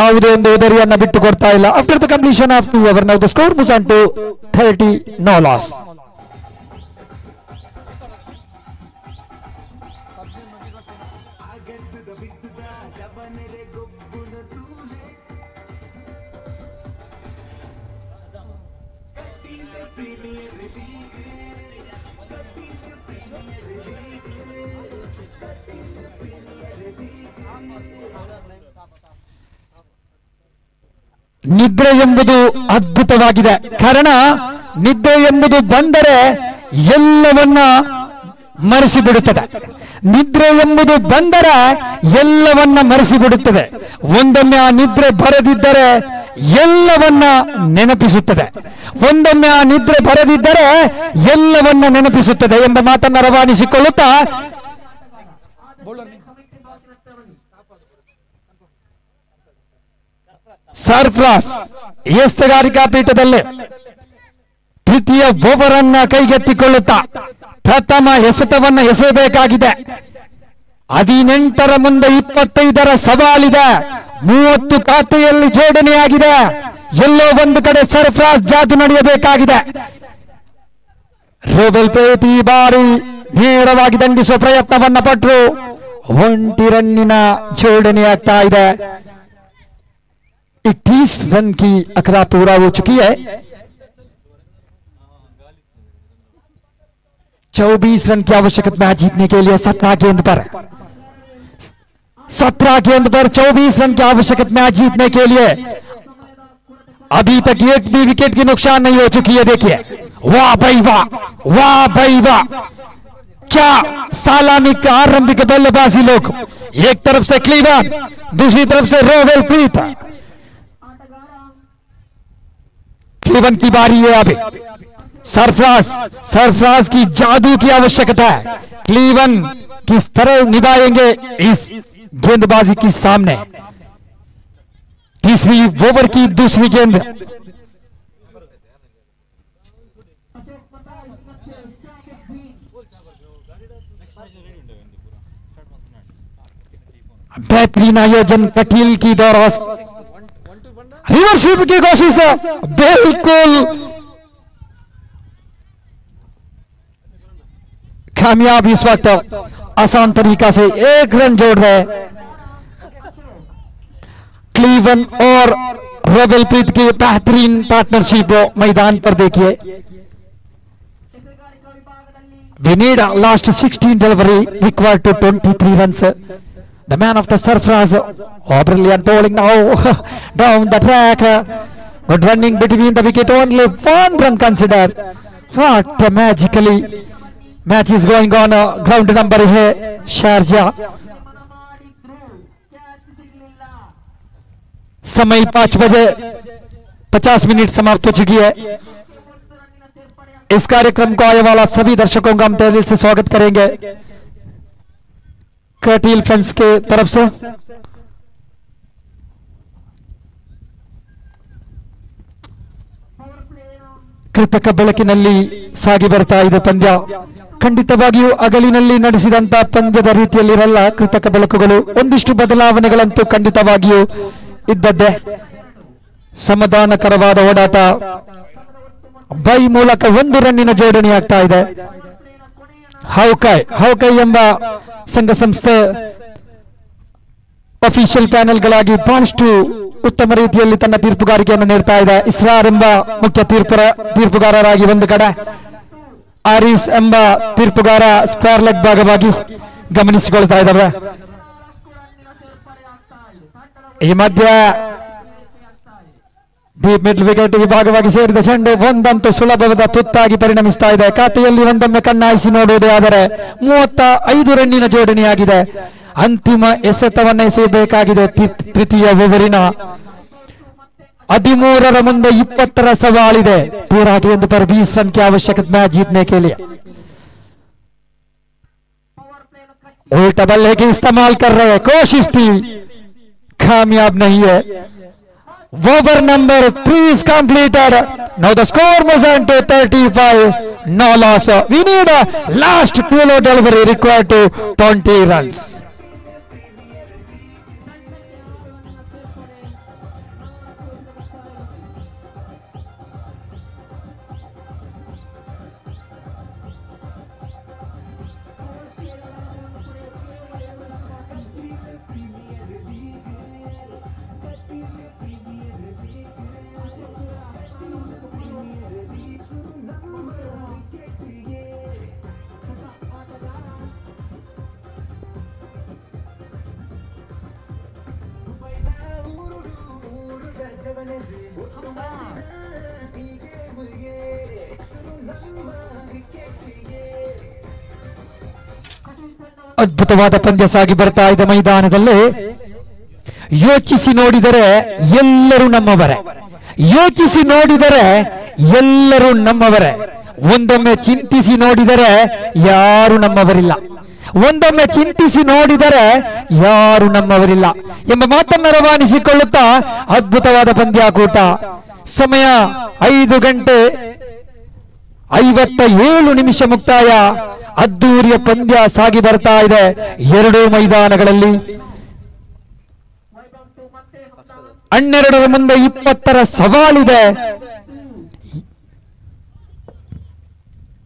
ಯಾವುದೇ ಒಂದು ಉದರಿಯನ್ನು ಬಿಟ್ಟು ಕೊಡ್ತಾ ಇಲ್ಲ। After the completion of 2 over now the score moves on to 30 no loss. ನಿದ್ರೆ ಎಂಬುದು ಅದ್ಭುತವಾಗಿದೆ. ಕಾರಣ ನಿದ್ರೆ ಎಂಬುದು ಬಂದರೆ ಎಲ್ಲವನ್ನ ಮರೆಸಿಬಿಡುತ್ತದೆ. ನಿದ್ರೆ ಎಂಬುದು ಬಂದರೆ ಎಲ್ಲವನ್ನ ಮರೆಸಿಬಿಡುತ್ತದೆ. ಒಂದೊಮ್ಮೆ ಆ ನಿದ್ರೆ ಬರದಿದ್ದರೆ ಎಲ್ಲವನ್ನ ನೆನಪಿಸುತ್ತದೆ. ಒಂದೊಮ್ಮೆ ಆ ನಿದ್ರೆ ಬರದಿದ್ದರೆ ಎಲ್ಲವನ್ನ ನೆನಪಿಸುತ್ತದೆ ಎಂಬ ಮಾತನ್ನ ರವಾನಿಸಿಕೊಳ್ಳುತ್ತಾ ಸರ್ಫ್ರಾಸ್ ಎಸ್ತಗಾರಿಕಾ ಪೀಠದಲ್ಲಿ ತೃತೀಯ ಓವರ್ ಅನ್ನ ಕೈಗೆತ್ತಿಕೊಳ್ಳುತ್ತಾ ಪ್ರಥಮ ಎಸೆತವನ್ನ ಎಸೆಯಬೇಕಾಗಿದೆ. 18ರ ಮುಂದೆ 25ರ ಸವಾಲಿದೆ. 30 ಖಾತೆಯಲ್ಲಿ ಜೋಡಣೆಯಾಗಿದೆ. ಎಲ್ಲೋ ಒಂದು ಕಡೆ ಸರ್ಫ್ರಾಸ್ ಜಾದು ನಡೆಯಬೇಕಾಗಿದೆ. ರೋಬೆಲ್ ಪ್ರೀತ್ ಈ ಬಾರಿ ನೇರವಾಗಿ ದಂಡಿಸುವ ಪ್ರಯತ್ನವನ್ನ ಪಟ್ಟರು. 1 ರನ್ನಿನ ಜೋಡಣೆಯಾಗ್ತಾ ಇದೆ. 21 रन की अखरा पूरा हो चुकी है. 24 रन की आवश्यकता मैच जीतने के लिए 17 गेंद पर 24 रन की आवश्यकता मैच जीतने के लिए. अभी तक एक भी विकेट की नुकसान नहीं हो चुकी है. देखिए, वाह भाई वाह, वाह भाई वाह, क्या सालामिक आरंभिक बल्लेबाजी लोग. एक तरफ से क्लीवन, दूसरी तरफ से रोवेल प्रीत. क्लीवन की बारी है. अभी सरफराज की जादू की आवश्यकता है. क्लीवन किस तरह निभाएंगे इस गेंदबाजी के सामने. तीसरी ओवर की दूसरी गेंद. बेहतरीन आयोजन कटील की दौरा. रिवर्सशिप की कोशिश बिल्कुल कामयाब. इस वक्त आसान तरीका से 1 रन जोड़ रहे क्लीवन और रोबेल प्रीत की बेहतरीन पार्टनरशिप मैदान पर देखिए. We need last 16 delivery required to 23 runs. The man of the Sarfraz, brilliant bowling now down the track. Good running between the wicket, only 1 run considered. What magically match is going on. Ground number है Sharjah. समय 5:50 समाप्त हो चुकी है. इस कार्यक्रम को आने वाला सभी दर्शकों का हम तहे दिल से स्वागत करेंगे कटील फ्रेंड्स के तरफ से. ಕೃತಕ ಬೆಳಕಿನಲ್ಲಿ ಸಾಗಿ ಬರ್ತಾ ಇದೆ ಪಂದ್ಯ. ಖಂಡಿತವಾಗಿಯೂ ಅಗಲಿನಲ್ಲಿ ನಡೆಸಿದಂತ ಪಂದ್ಯದ ರೀತಿಯಲ್ಲಿರಲ್ಲ ಕೃತಕ ಬೆಳಕುಗಳು. ಒಂದಿಷ್ಟು ಬದಲಾವಣೆಗಳಂತೂ ಖಂಡಿತವಾಗಿಯೂ ಇದ್ದದ್ದೇ. ಸಮಾಧಾನಕರವಾದ ಓಡಾಟ. ಬೈ ಮೂಲಕ 1 ರನ್ನಿನ ಜೋಡಣೆ ಆಗ್ತಾ ಇದೆ. ಹೌಕೈ ಎಂಬ ಸಂಘ ಸಂಸ್ಥೆ ಅಫಿಷಿಯಲ್ ಪ್ಯಾನೆಲ್ಗಳಾಗಿ ಬಹಳಷ್ಟು ಉತ್ತಮ ರೀತಿಯಲ್ಲಿ ತನ್ನ ತೀರ್ಪುಗಾರಿಕೆಯನ್ನು ನೀಡ್ತಾ ಇದೆ. ಇಸ್ರಾರ್ ಎಂಬ ಮುಖ್ಯ ತೀರ್ಪುಗಾರರಾಗಿ ಒಂದು ಕಡೆ, ಆರಿಸ್ ಎಂಬ ತೀರ್ಪುಗಾರ ಸ್ಕ್ವೇರ್ ಲೆಗ್ ಭಾಗವಾಗಿ ಗಮನಿಸಿಕೊಳ್ತಾ ಇದ್ದಾರೆ. ಈ ಮಧ್ಯ ಡೀಪ್ ಮಿಡ್ಲ್ ವಿಕೆಟ್ ವಿಭಾಗವಾಗಿ ಸೇರಿದ ಚೆಂಡು ಒಂದಂತೂ ಸುಲಭವಾದ ತುತ್ತಾಗಿ ಪರಿಣಮಿಸ್ತಾ ಇದೆ. ಖಾತೆಯಲ್ಲಿ ಒಂದೊಮ್ಮೆ ಕಣ್ಣಾಯಿಸಿ ನೋಡುವುದೇ ಆದರೆ 35 ರನ್ನಿನ ಜೋಡಣೆಯಾಗಿದೆ. ಅಂತಿಮ ಎಸೆತವನ್ನ ಎಸೆಯಬೇಕಾಗಿದೆ. ತೃತೀಯ ಓವರಿನ 13ರ ಮುಂದೆ 20ರ ಸವಾಲಿದೆ. 13 गेंद पर 20 रन की आवश्यकता मैच जीतने के लिए. उल्टा बल्ले की इस्तेमाल कर रहे हैं. कोशिश थी, कामयाब नहीं है. Over number 3 is completed. Now the score moves on to 35. No loss. We need a last 2 delivery required to 20 runs. ಅದ್ಭುತವಾದ ಪಂದ್ಯ ಸಾಗಿ ಬರ್ತಾ ಇದೆ ಮೈದಾನದಲ್ಲಿ. ಯೋಚಿಸಿ ನೋಡಿದರೆ ಎಲ್ಲರೂ ನಮ್ಮವರೇ, ಯೋಚಿಸಿ ನೋಡಿದರೆ ಎಲ್ಲರೂ ನಮ್ಮವರೇ, ಒಂದೊಮ್ಮೆ ಚಿಂತಿಸಿ ನೋಡಿದರೆ ಯಾರು ನಮ್ಮವರಿಲ್ಲ, ಒಂದೊಮ್ಮೆ ಚಿಂತಿಸಿ ನೋಡಿದರೆ ಯಾರು ನಮ್ಮವರಿಲ್ಲ ಎಂಬ ಮಾತನ್ನು ರವಾನಿಸಿಕೊಳ್ಳುತ್ತಾ ಅದ್ಭುತವಾದ ಪಂದ್ಯಾಕೂಟ. ಸಮಯ 5:57 ಮುಕ್ತಾಯ. ಅದ್ದೂರಿಯ ಪಂದ್ಯ ಸಾಗಿ ಬರ್ತಾ ಇದೆ ಎರಡೂ ಮೈದಾನಗಳಲ್ಲಿ. 12 ಮುಂದೆ 20 ಸವಾಲಿದೆ.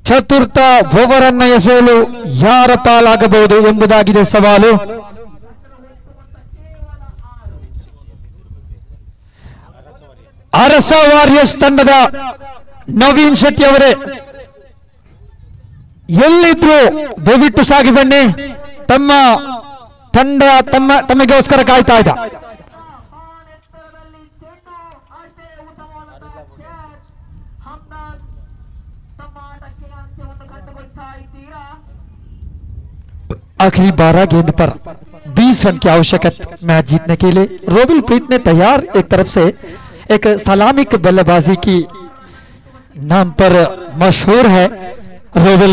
ಚತುರ್ಥ ಓವರ್ ಅನ್ನ ಎಸೆಯಲು ಯಾರ ಪಾಲಾಗಬಹುದು ಎಂಬುದಾಗಿದೆ ಸವಾಲು. ಅರಸ ವಾರಿಯರ್ಸ್ ತಂಡದ ನವೀನ್ ಶೆಟ್ಟಿ ಅವರೇ, ಎಲ್ಲಿದ್ರು ದಯವಿಟ್ಟು ಸಾಗಿ ಬನ್ನಿ. ತಮ್ಮ ತಂಡ ತಮಗೋಸ್ಕರ ಕಾಯ್ತಾ ಇದ್ದ. आखिरी 12 गेंद पर 20 रन की आवश्यकता मैच जीतने के लिए रोविल प्रीत ने तैयार एक तरफ से एक सलामिक बल्लेबाजी की नाम पर मशहूर है रोविल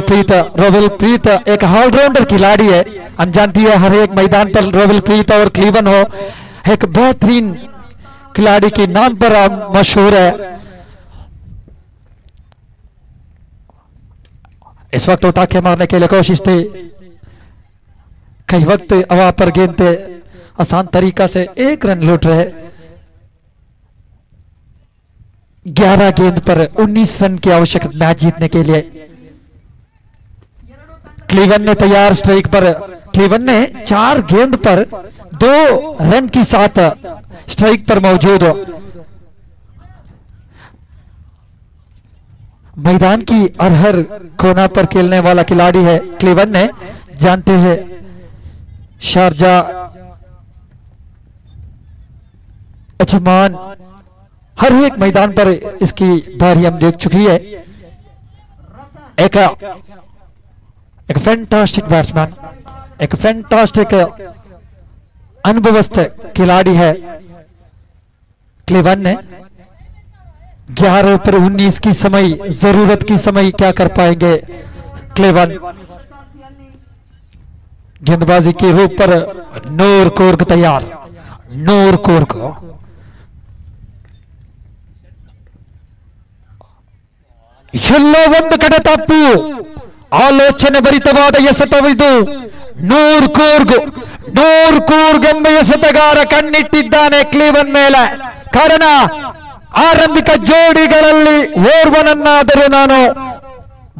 प्रीत एक ऑलराउंडर खिलाड़ी है। हम जानती है हर एक मैदान पर रोविल प्रीत और क्लीवन हो एक बेहतरीन खिलाड़ी के नाम पर मशहूर है। इस वक्त उठाके मारने के लिए कोशिश थी, कई वक्त हवा पर गेंदते आसान तरीका से 1 रन लूट रहे। 11 गेंद पर 19 रन की आवश्यकता मैच जीतने के लिए। क्लीवन ने तैयार स्ट्राइक पर, क्लीवन ने 4 गेंद पर 2 रन की साथ स्ट्राइक पर मौजूद हो। मैदान की हर कोना पर खेलने वाला खिलाड़ी है क्लीवन ने, जानते हैं शारजा अजमान हर एक मैदान पर इसकी बारी हम देख चुकी है। एक फैंटास्टिक बैट्समैन, एक फैंटास्टिक अनुभवस्थ खिलाड़ी है क्लीवन ने। 11 पर 19 की समय, जरूरत की समय क्या कर पाएंगे क्लीवन। गेंदबाजी के रूप पर नूर कोर्ग तैयार, नूर कोर्ग ಎಲ್ಲೋ ಒಂದು ಕಡೆ ತಪ್ಪು, ಆಲೋಚನೆ ಭರಿತವಾದ ಎಸೆತವಿದು. ನೂರ್ ಕೂರ್ಗ್ ಎಂಬ ಎಸೆತಗಾರ ಕಣ್ಣಿಟ್ಟಿದ್ದಾನೆ ಕ್ಲೀವನ್ ಮೇಲೆ. ಕಾರಣ ಆರಂಭಿಕ ಜೋಡಿಗಳಲ್ಲಿ ಓರ್ವನನ್ನಾದರೂ ನಾನು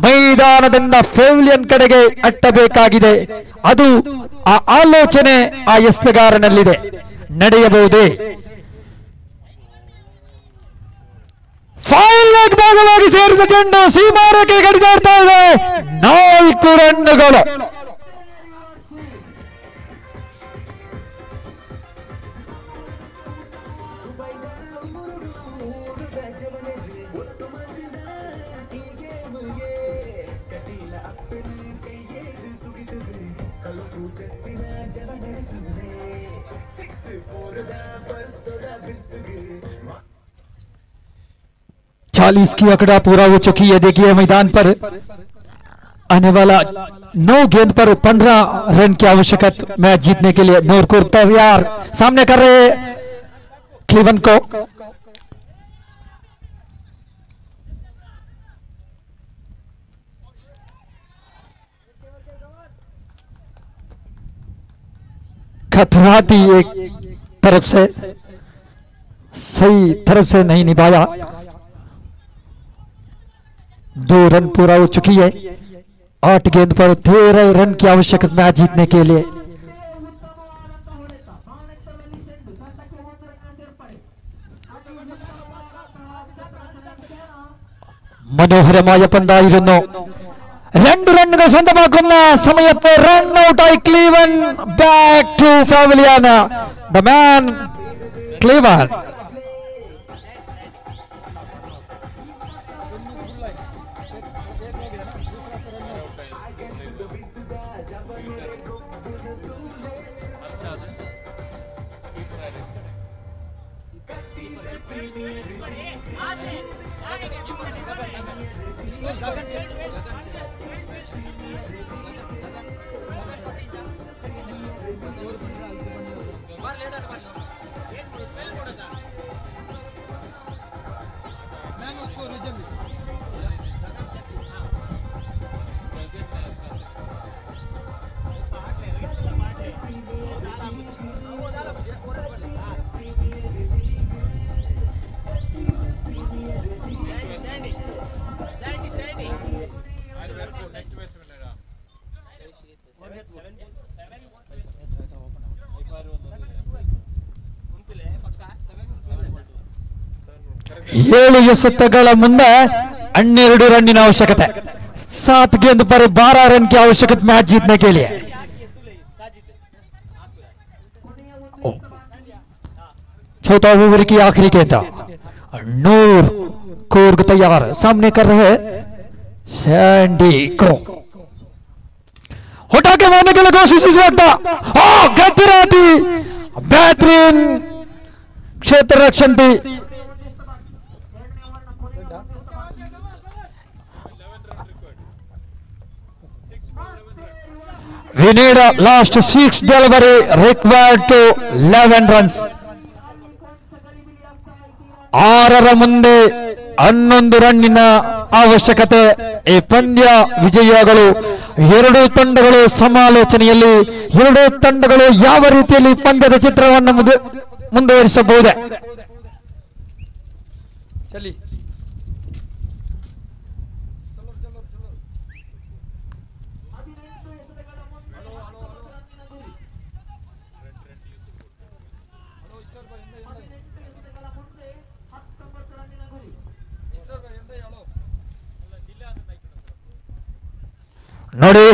ಮೈದಾನದಿಂದ ಪೆವಿಲಿಯನ್ ಕಡೆಗೆ ಅಟ್ಟಬೇಕಾಗಿದೆ. ಅದು ಆ ಆಲೋಚನೆ ಆ ಎಸೆತಗಾರನಲ್ಲಿದೆ, ನಡೆಯಬಹುದೇ? ಫೈಲ್ ಲೆಗ್ ಭಾಗವಾಗಿ ಸೇರಿದ ಚೆಂಡು ಸೀಮಾರೇಖೆ ಗಡಿದಾಡ್ತಾ ಇದೆ. 4 ರನ್ಗಳು. चालीस की आंकड़ा पूरा हो चुकी है। देखिए मैदान पर आने वाला 9 गेंद पर 15 रन की आवश्यकता मैच जीतने के लिए। नूरकुर तैयार, सामने कर रहे क्लीवन को। खतरा थी एक तरफ से, सही तरफ से नहीं निभाया। 2 रन पूरा हो चुकी है। 8 गेंद पर 13 रन की आवश्यकता मैच जीतने के लिए। മനോഹരമായ പന്തായിരുന്നു. 2 റണ്ണുകൾ സ്വന്തമാക്കുന്ന സമയത്ത് റൺ ഔട്ടായി Clevan. Back to pavilion, the man Clevan. ಏಳು ಎಸೆತಗಳ ಮುಂದೆ 12 रन आवश्यकता है। 7 गेंद पर 12 रन की आवश्यकता मैच जीतने के लिए। चौथा ओवर की आखिरी गेंद, नूर कोर्ग तैयार, सामने कर रहे सैंडी को हटा के मारने के लिए कोशिश इस वक्त। गतिराती बेहतरीन क्षेत्र रक्षण थी। We need a last 6 delivery required to 11 runs. 6 ಮುಂದೆ 11 ರನ್ನಿನ ಅವಶ್ಯಕತೆ। ಈ ಪಂದ್ಯ ವಿಜಯಗಳು ಎರಡು ತಂಡಗಳು ಸಮಾಲೋಚನೆಯಲ್ಲಿ, ಎರಡು ತಂಡಗಳು ಯಾವ ರೀತಿಯಲ್ಲಿ ಪಂದ್ಯದ ಚಿತ್ರವನ್ನು ಮುಂದುವರಿಸಬಹುದೇ। ನೋಡಿ,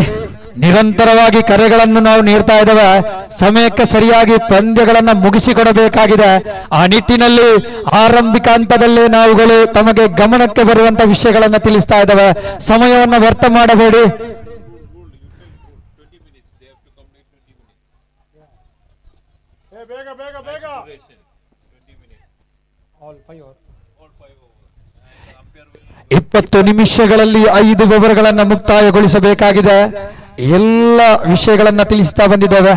ನಿರಂತರವಾಗಿ ಕರೆಗಳನ್ನು ನಾವು ನೀಡ್ತಾ ಇದ್ದೇವೆ, ಸಮಯಕ್ಕೆ ಸರಿಯಾಗಿ ಪಂದ್ಯಗಳನ್ನು ಮುಗಿಸಿಕೊಡಬೇಕಾಗಿದೆ। ಆ ನಿಟ್ಟಿನಲ್ಲಿ ಆರಂಭಿಕ ಹಂತದಲ್ಲೇ ನಾವುಗಳು ತಮಗೆ ಗಮನಕ್ಕೆ ಬರುವಂತಹ ವಿಷಯಗಳನ್ನು ತಿಳಿಸ್ತಾ ಇದ್ದೇವೆ, ಸಮಯವನ್ನು ವ್ಯರ್ಥ ಮಾಡಬೇಡಿ। ಬೇಗ 20 ನಿಮಿಷಗಳಲ್ಲಿ 5 ಓವರ್ಗಳನ್ನು ಮುಕ್ತಾಯಗೊಳಿಸಬೇಕಾಗಿದೆ। ಎಲ್ಲ ವಿಷಯಗಳನ್ನು ತಿಳಿಸ್ತಾ ಬಂದಿದ್ದೇವೆ।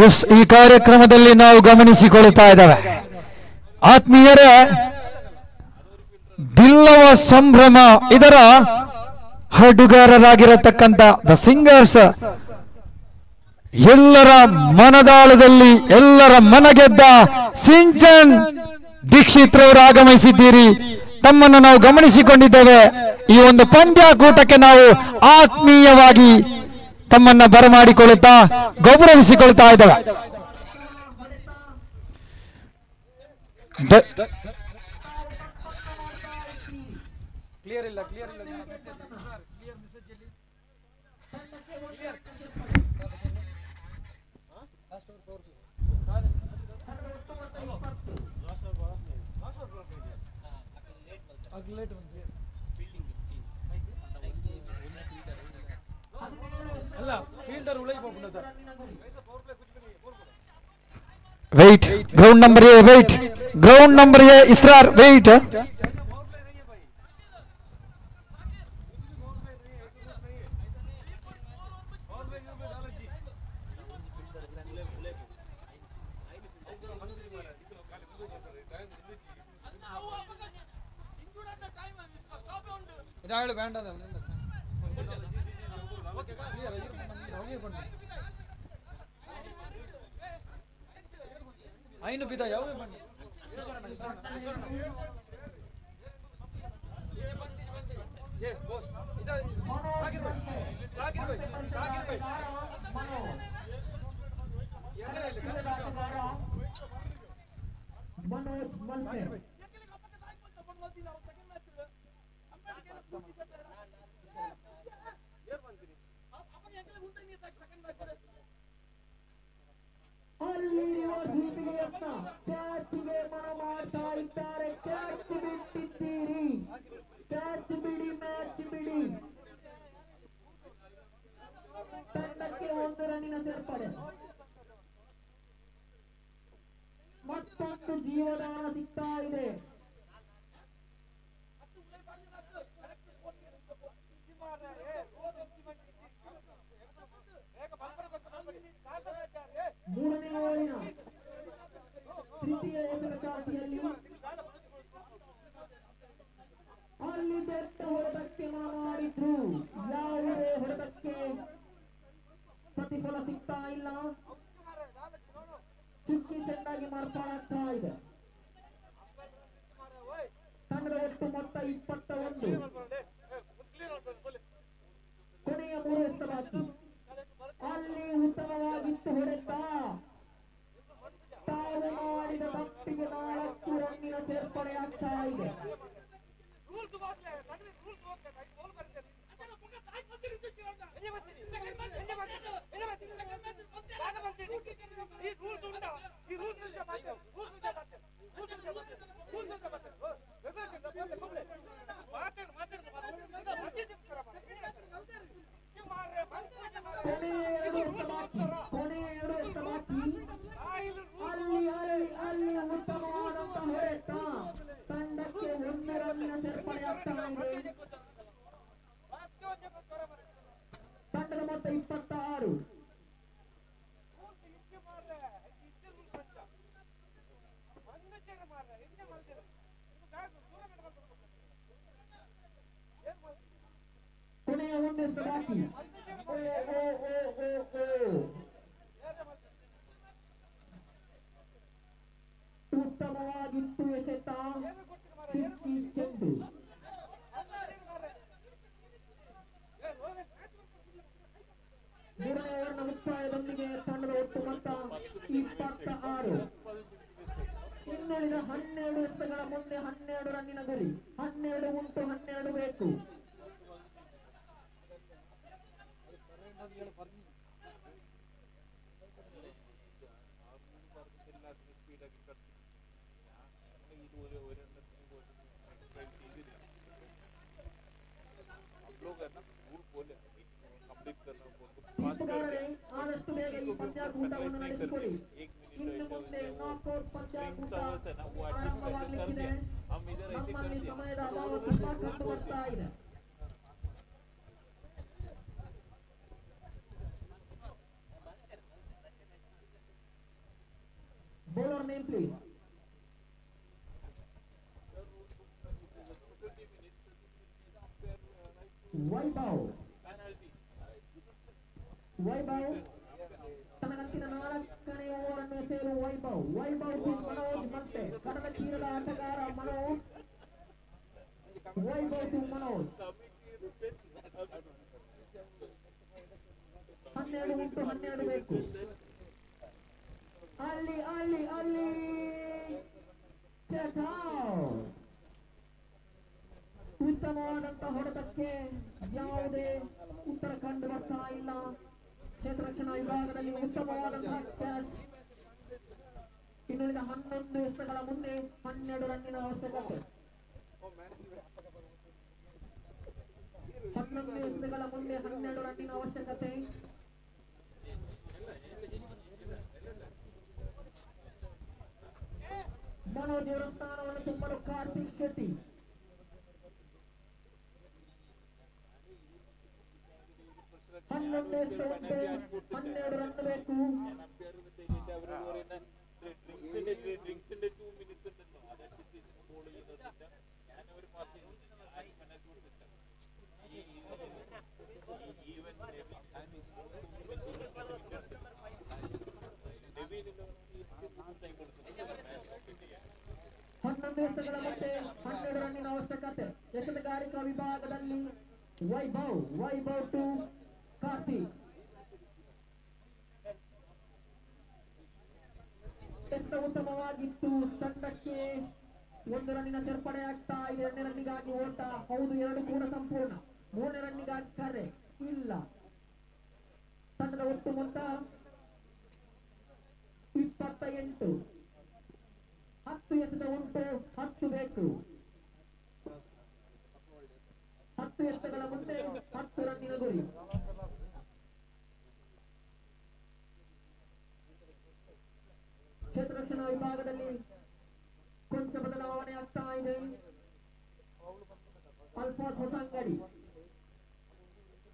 ಎಸ್, ಈ ಕಾರ್ಯಕ್ರಮದಲ್ಲಿ ನಾವು ಗಮನಿಸಿಕೊಳ್ಳುತ್ತಾ ಇದ್ದೇವೆ ಆತ್ಮೀಯರೇ, ಬಿಲ್ಲವ ಸಂಭ್ರಮ ಇದರ ಹಾಡುಗಾರರಾಗಿರತಕ್ಕಂತ ದ ಸಿಂಗರ್ಸ್ ಎಲ್ಲರ ಮನದಾಳದಲ್ಲಿ ಎಲ್ಲರ ಮನಗೆದ್ದ ಸಿಂಚನ್ ದೀಕ್ಷಿತ್ ರವರು ಆಗಮಿಸಿದ್ದೀರಿ। ತಮ್ಮನ್ನು ನಾವು ಗಮನಿಸಿಕೊಂಡಿದ್ದೇವೆ। ಈ ಒಂದು ಪಂದ್ಯಾಕೂಟಕ್ಕೆ ನಾವು ಆತ್ಮೀಯವಾಗಿ ತಮ್ಮನ್ನ ಬರಮಾಡಿಕೊಳ್ಳುತ್ತಾ ಗೌರವಿಸಿಕೊಳ್ತಾ ಇದ್ದೇವೆ। Wait, ground number A, wait, ground number A, Israr, wait. आइनु बिदा ಯಾವ ಬನ್ನಿ ये बॉस इधर साकिर भाई साकिर भाई साकिर भाई मनोज मल्टे ಅಲ್ಲಿ ರಿವರ್ಸ್ ಯತ್ನ ಕ್ಯಾಚ್ಗೆ ಮನ ಮಾಡ್ತಾ ಇದ್ದಾರೆ. ಕ್ಯಾಚ್ ಬಿಟ್ಟಿದ್ದೀರಿ, ಕ್ಯಾಚ್ ಬಿಡಿ, ಮ್ಯಾಚ್ ಬಿಡಿ. ತಂಡಕ್ಕೆ 1 ರನ್ನಿನ ಸೇರ್ಪಡೆ. ಮತ್ತೊಂದು ಜೀವದಾನ ಸಿಗ್ತಾ ಇದೆ. ಮೂರನೇ ಓವರಿನ ತೃತೀಯ ಏಕಕಾಟಿಯಲ್ಲಿ ಅಲ್ಲಿ ಬೆಟ್ಟ ಹೊಡೆದಕ್ಕೆ ಮಾಡಿದ್ರು. ಯಾವುದೇ ಹೊಡೆದಕ್ಕೆ ಪ್ರತಿಫಲ ಸಿಗ್ತಾ ಇಲ್ಲ. ಚುಕ್ಕಿ ಚೆಂದಾಗಿ ಮಾರ್ಪಾಡಾಗ್ತಾ ಇದೆ. ತಂಡದ ಒಟ್ಟು ಮೊತ್ತ 21. ಕೊನೆಯ 3 ಎಸೆ ಬಾಕಿ. ಅಲ್ಲಿ ಉತ್ತಮವಾಗಿತ್ತು ಹೊಡೆತ. ತಾವು ಮಾಡಿದ ತಪ್ಪಿಗೆ 4 ರನ್ನಿನ ಸೇರ್ಪಡೆಯಾಗ್ತಾ ಇದೆ. ಕೊನೆಯ 2 ಎಸೆ ಬಾಕಿ. ಅಲ್ಲಿ ಉತ್ತಮವಾದಂತಹ ಹೊಡೆತ. ತಂಡಕ್ಕೆ 1 ರನ್ನಿನ ಸೇರ್ಪಡೆಯಾಗ್ತಾ ಇದೆ. ತಂಡದ ಮೊತ್ತ 26. ಕೊನೆಯ 1 ಎಸೆ ಬಾಕಿ. ಉತ್ತಮವಾಗಿತ್ತು ಎಸೆತ. ಸಿಕ್ಕಿ ಚೆಂಡು. ಮೂರನೇ ಓವರ್ನ ಮುಕ್ತಾಯದೊಂದಿಗೆ ತಂಡದ ಒಟ್ಟು ಮೊತ್ತ 26. ಇನ್ನುಳಿದ 12 ಎಸೆಗಳ ಮುಂದೆ 12 ರನ್ನಿನ ಗುರಿ. 12 ಉಂಟು 12 ಬೇಕು. ಆದಷ್ಟು ಬೇಗ ಈ ಪಂದ್ಯಾಕೂಟವನ್ನು ನಡೆಸಿಕೊಡಿ. ಇನ್ನು ಮುಂದೆ ನಾಕೌಟ್ ಪಂದ್ಯಾಕೂಟ ಆರಂಭವಾಗಲಿದೆ. ನಮ್ಮಲ್ಲಿ ಸಮಯದ ಅಭಾವ ತುಂಬಾ ಕಂಡು ಬರ್ತಾ ಇದೆ. Bowler name please. Vaibhav. ತನಗಂತಿನ 4ನೇ ಓವರ್ ಅನ್ನು ಎಸೆಯಲು ವೈಭವ್ ಮನೋಜ್ ಮತ್ತೆ ಕಡಲ ತೀರದ ಆಟಗಾರ ಮನೋಜ್. ವೈಭವ್ ಟು ಮನೋಜ್. 12 ಉಂಟು 12 ಬೇಕು. ಅಲ್ಲಿ ಉತ್ತಮವಾದಂತಹ ಹೊಡೆತಕ್ಕೆ ಯಾವುದೇ ಉತ್ತರ ಕಂಡು ಬರ್ತಾ ಇಲ್ಲ. ಕ್ಷೇತ್ರ ರಕ್ಷಣಾ ವಿಭಾಗದಲ್ಲಿ ಉತ್ತಮವಾದಂತಹ ಕ್ಯಾಚ್. ಇನ್ನುಳಿದ 11 ಎಸೆಗಳ ಮುಂದೆ 12 ರನ್ನಿನ ಅವಶ್ಯಕತೆ. 11 ಎಸೆಗಳ ಮುಂದೆ 12 ರನ್ನಿನ ಅವಶ್ಯಕತೆ. ಮನೋಜ್ ಅವರ ಸ್ಥಾನವನ್ನು ತುಂಬಲು ಕಾರ್ತಿಕ್ ಶೆಟ್ಟಿ. ಹನ್ನೊಂದು ಎಸೆ ಉಂಟು 12 ರನ್ ಬೇಕು. ಹನ್ನೊಂದು ಎಸೆಗಳ ಮತ್ತೆ 12 ರನ್ನಿನ ಅವಶ್ಯಕತೆ. ಎಸೆತಗಾರಿಕಾ ವಿಭಾಗದಲ್ಲಿ ವೈಭವ್ ಟು ಕಾರ್ತಿಕ್. ಎತ್ತ ಉತ್ತಮವಾಗಿತ್ತು. ತಂಡಕ್ಕೆ 1 ರನ್ನಿನ ಸೇರ್ಪಡೆ ಆಗ್ತಾ ಇದೆ. 2 ರನ್ನಿಗಾಗಿ ಓಟ. ಹೌದು, 2 ಕೂಡ ಸಂಪೂರ್ಣ. 3 ರನ್ನಿಗಾಗಿ ಕರೆ ಇಲ್ಲ. ತಂಡದ ಒಟ್ಟು ಮೊತ್ತ 28. 10 ಎಸೆತ ಉಂಟು, 10 ಬೇಕು. 10 ಎಸೆತಗಳ ಮುಂದೆ 10 ರನ್ನಿನ ಗುರಿ. ಕ್ಷೇತ್ರ ರಕ್ಷಣಾ ವಿಭಾಗದಲ್ಲಿ ಕೊಂಚ ಬದಲಾವಣೆ ಆಗ್ತಾ ಇದೆ. ಅಲ್ಫಾಸ್ ಹೊಸಂಗಡಿ,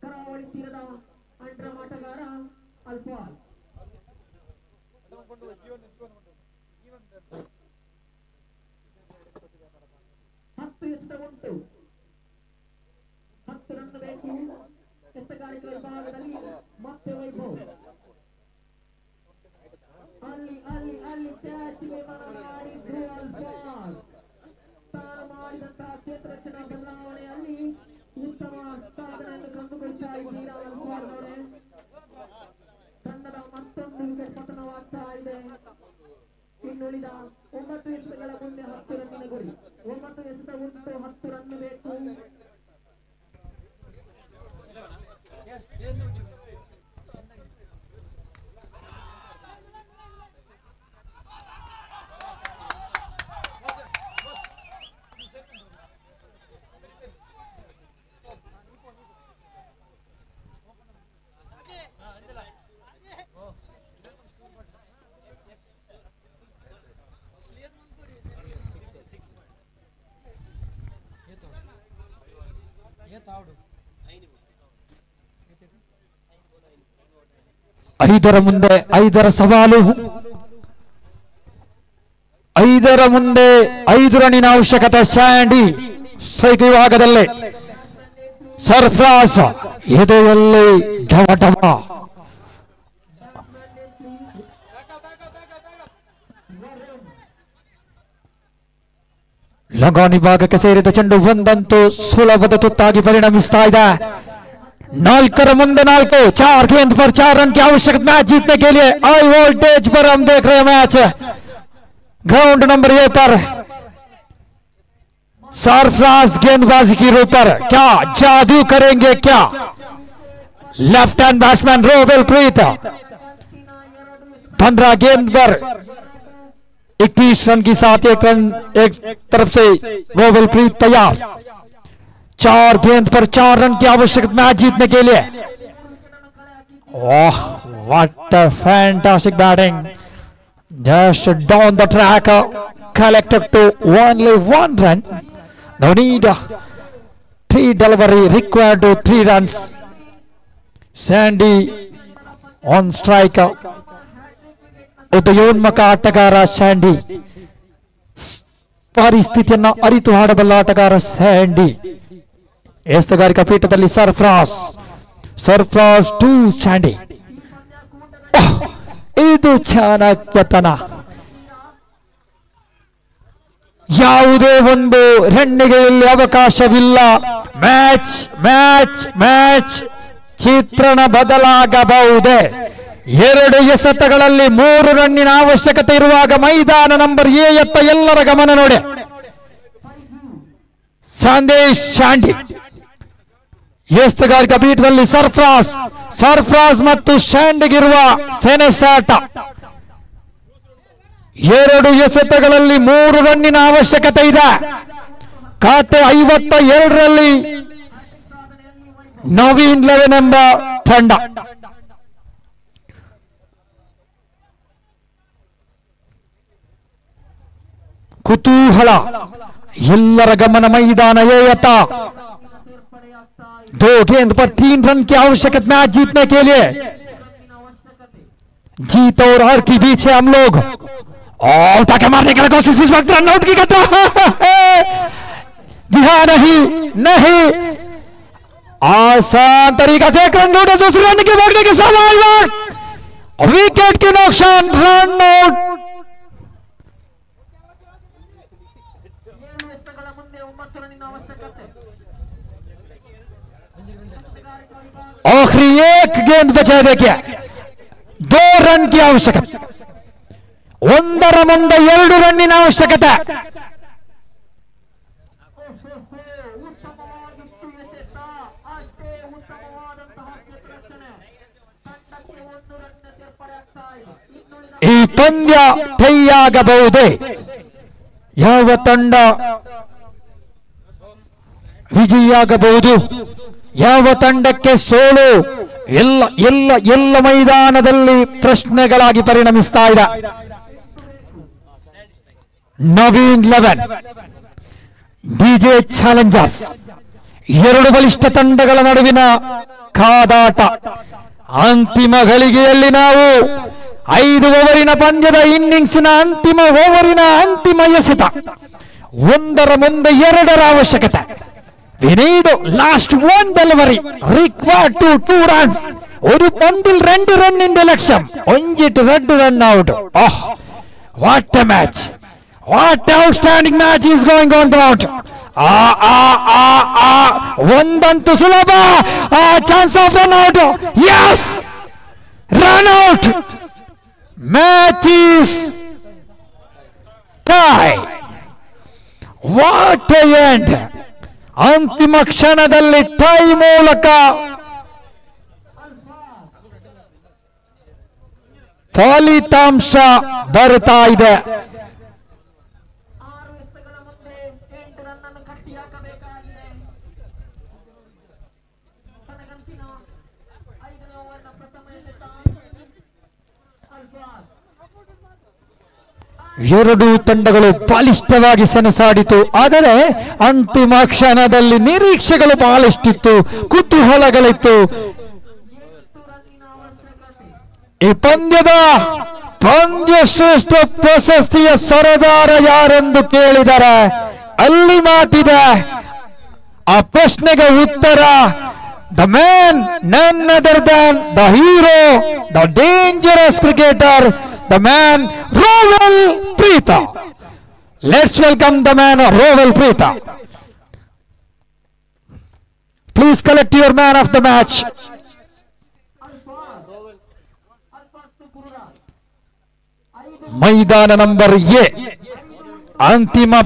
ಕರಾವಳಿ ತೀರದ ಅಂಡ್ರಮ್ ಆಟಗಾರ ಅಲ್ಫಾಸ್. 10 ಎಸೆತ ಉಂಟು, 10 ರನ್ ಬೇಕು. ಎಸೆಗಾರಿಕೆ ವಿಭಾಗದಲ್ಲಿ ಮತ್ತೆ ವೈಭವ್. ಅಲ್ಲಿ ಕ್ಯಾಚ್ಗೆ ಮಾಡಿದ್ರು ಅಲ್ಫಾಸ್. ತಾನು ಮಾಡಿದಂತಹ ಕ್ಷೇತ್ರ ರಕ್ಷಣಾ ಬದಲಾವಣೆಯಲ್ಲಿ ಉತ್ತಮ ಸಾಧನೆಯನ್ನು ಕಂಡುಕೊಳ್ತಾ ಇದ್ದೀರಾ ಅಲ್ಫಾಸ್ ಅವರೇ. ತಂಡದ ಮತ್ತೊಂದು ವಿಕೆಟ್ ಪತನವಾಗ್ತಾ ಇದೆ. ಇನ್ನುಳಿದ 9 ಎಸೆತಗಳ ಮುಂದೆ 10 ರನ್ನಿನ ಗುರಿ. 9 ಎಸೆತ ಉಂಟು, 10 ರನ್ ಬೇಕು. ಐದರ ಮುಂದೆ 5ರ ಸವಾಲು. 5ರ ಮುಂದೆ 5 ರನ್ನಿನ ಅವಶ್ಯಕತೆ. ಸ್ಯಾಂಡಿ ಸ್ಟ್ರೈಕ್ ವಿಭಾಗದಲ್ಲೇ ಸರ್ಫ್ರಾಸ್ ಎದೆಯಲ್ಲಿ ಢವಢವ. ಲಗಾನ್ ವಿಭಾಗಕ್ಕೆ ಸೇರಿದ ಚೆಂಡು ಒಂದಂತೂ ಸುಲಭದ ತುತ್ತಾಗಿ ಪರಿಣಮಿಸ್ತಾ ಇದೆ. 4 ಮುಂದೆ 4, 4 गेंद पर 4 रन की आवश्यकता मैच जीतने के लिए. हाई वोल्टेज पर हम देख रहे हैं मैच. ग्राउंड नंबर 1 पर सरफराज गेंदबाजी की रूप पर क्या जादू करेंगे क्या? लेफ्ट हैंड बैट्समैन रोवेलप्रीत 15 गेंद पर 21 रन की साथ एक तरफ से रोवेलप्रीत तैयार. 4 गेंद पर 4 रन की आवश्यकता मैच जीतने के लिए. Oh, what a fantastic batting. Just down the track, collected to only 1 run. No need 3 delivery, required to 3 runs. Sandy on strike. ಉದಯೋನ್ಮುಖ ಆಟಗಾರ ಸ್ಯಾಂಡಿ. ಪರಿಸ್ಥಿತಿಯನ್ನು ಅರಿತು ಆಡಬಲ್ಲ ಆಟಗಾರ ಸ್ಯಾಂಡಿ. ಎಸೆಗಾರಿಕಾ ಪೀಠದಲ್ಲಿ ಸರ್ಫ್ರಾಸ್ ಟು ಸ್ಯಾಂಡಿ. ಇದು ಚಾಣಕ್ಯತನ. ಯಾವುದೇ ಒಂದು ರನ್ನಿಗೆ ಇಲ್ಲಿ ಅವಕಾಶವಿಲ್ಲ. ಮ್ಯಾಚ್ ಮ್ಯಾಚ್ ಮ್ಯಾಚ್ ಚಿತ್ರಣ ಬದಲಾಗಬಹುದೇ. 2 ಎಸೆತಗಳಲ್ಲಿ 3 ರನ್ನಿನ ಅವಶ್ಯಕತೆ ಇರುವಾಗ ಮೈದಾನ ನಂಬರ್ ಎ ಯತ್ತ ಎಲ್ಲರ ಗಮನ ನೋಡಿ. ಸಂದೇಶ್ ಶಾಂಡಿ ಎಸೆಗಾರಿಕಾ ಪೀಠದಲ್ಲಿ ಸರ್ಫ್ರಾಸ್ ಮತ್ತು ಶಾಂಡಿಗಿರುವ ಸೆಣಸಾಟ. 2 ಎಸೆತಗಳಲ್ಲಿ 3 ರನ್ನಿನ ಅವಶ್ಯಕತೆ ಇದೆ. ಖಾತೆ 52ರಲ್ಲಿ ನವೀನ್ 11 ಎಂಬ ತಂಡ. ಕುತೂಹಲ, ಎಲ್ಲರ ಗಮನ ಮೈದಾನ ಎತ್ತ. 2 गेंद पर 3 रन की आवश्यकता मैच जीतने के लिए. जीत और हार के बीच है हम लोग. और ताकि मारने के लिए कोशिश, इस वक्त रन आउट की खतरा. ध्यान नहीं आसान तरीका से 1 रन ढूंढे. दूसरे रन के भागने के सवाल, विकेट के नुकसान, रन आउट. आखिरी 1 गेंद बचा. देखिए 2 रन की आवश्यकता. ಒಂದರ ಮುಂದೆ 2 ರನ್ನಿನ ಅವಶ್ಯಕತೆ. ಉತ್ತಮವಾಗಿತ್ತು ಎಸೆತ, ಅಷ್ಟೇ ಉತ್ತಮವಾದಂತಹ ಕ್ಷೇತ್ರರಕ್ಷಣೆ. ತಂಡಕ್ಕೆ 1 ರನ್ ಸೇರ್ಪಡೆ ಆಗ್ತಾ ಇದೆ. ಇನ್ನುಳಿದ ಈ ಪಂದ್ಯ ಟೈಯಾಗಬಹುದೇ? ಯಾವ ತಂಡ ವಿಜಯಿಯಾಗಬಹುದು? ಯಾವ ತಂಡಕ್ಕೆ ಸೋಲು? ಎಲ್ಲ ಮೈದಾನದಲ್ಲಿ ಪ್ರಶ್ನೆಗಳಾಗಿ ಪರಿಣಮಿಸ್ತಾ ಇದೆ. ನವೀನ್ 11 ಡಿಜೆ ಚಾಲೆಂಜರ್ಸ್, 2 ಬಲಿಷ್ಠ ತಂಡಗಳ ನಡುವಿನ ಕಾದಾಟ. ಅಂತಿಮ ಗಳಿಗೆಯಲ್ಲಿ ನಾವು 5 ಓವರಿನ ಪಂದ್ಯದ ಇನ್ನಿಂಗ್ಸ್ನ ಅಂತಿಮ ಓವರಿನ ಅಂತಿಮ ಎಸೆತ. 1ರ ಮುಂದೆ 2ರ ಅವಶ್ಯಕತೆ. We need last 1 delivery required to 2 runs. ഒരു പന്തിൽ 2 റണ്ണിന്റെ ലക്ഷ്യം. 5 red run out. What a match! What outstanding match is going on ground. ಒಂದಂತೂ ಸುಲಭ. Chance of run out. Yes, run out. Match is tie. What a end. ಅಂತಿಮ ಕ್ಷಣದಲ್ಲಿ tie ಮೂಲಕ ಫಲಿತಾಂಶ ಬರ್ತಾ ಇದೆ. 6 ಎಸೆತಗಳ ಮುಂದೆ 8 ರನ್ ಅನ್ನು ಕಟ್ಟಿ ಹಾಕಬೇಕಾಗಿದೆ. ತನಗಂತಿನ 5ನೇ ಓವರ್ನ ಪ್ರಥಮ ಎಸೆತ. ಅಲ್ಫಾಸ್ 2 ತಂಡಗಳು ಬಲಿಷ್ಠವಾಗಿ ಸೆಣಸಾಡಿತು. ಆದರೆ ಅಂತಿಮ ಕ್ಷಣದಲ್ಲಿ ನಿರೀಕ್ಷೆಗಳು ಬಹಳಷ್ಟಿತ್ತು, ಕುತೂಹಲಗಳಿತ್ತು. 8 ರನ್ನಿನ ಅವಶ್ಯಕತೆ. ಈ ಪಂದ್ಯ ಶ್ರೇಷ್ಠ ಪ್ರಶಸ್ತಿಯ ಸರದಾರ ಯಾರೆಂದು ಕೇಳಿದರೆ ಅಲ್ಲಿ ಮಾತಿದೆ. ಆ ಪ್ರಶ್ನೆಗೆ ಉತ್ತರ ದ ಮ್ಯಾನ್, ನನ್ other than the hero, the dangerous cricketer, the man Roval Preetha. Let's welcome the man Roval Preetha. Please collect your man of the match. ಮೈದಾನ ನಂಬರ್ ಎ ಅಂತಿಮ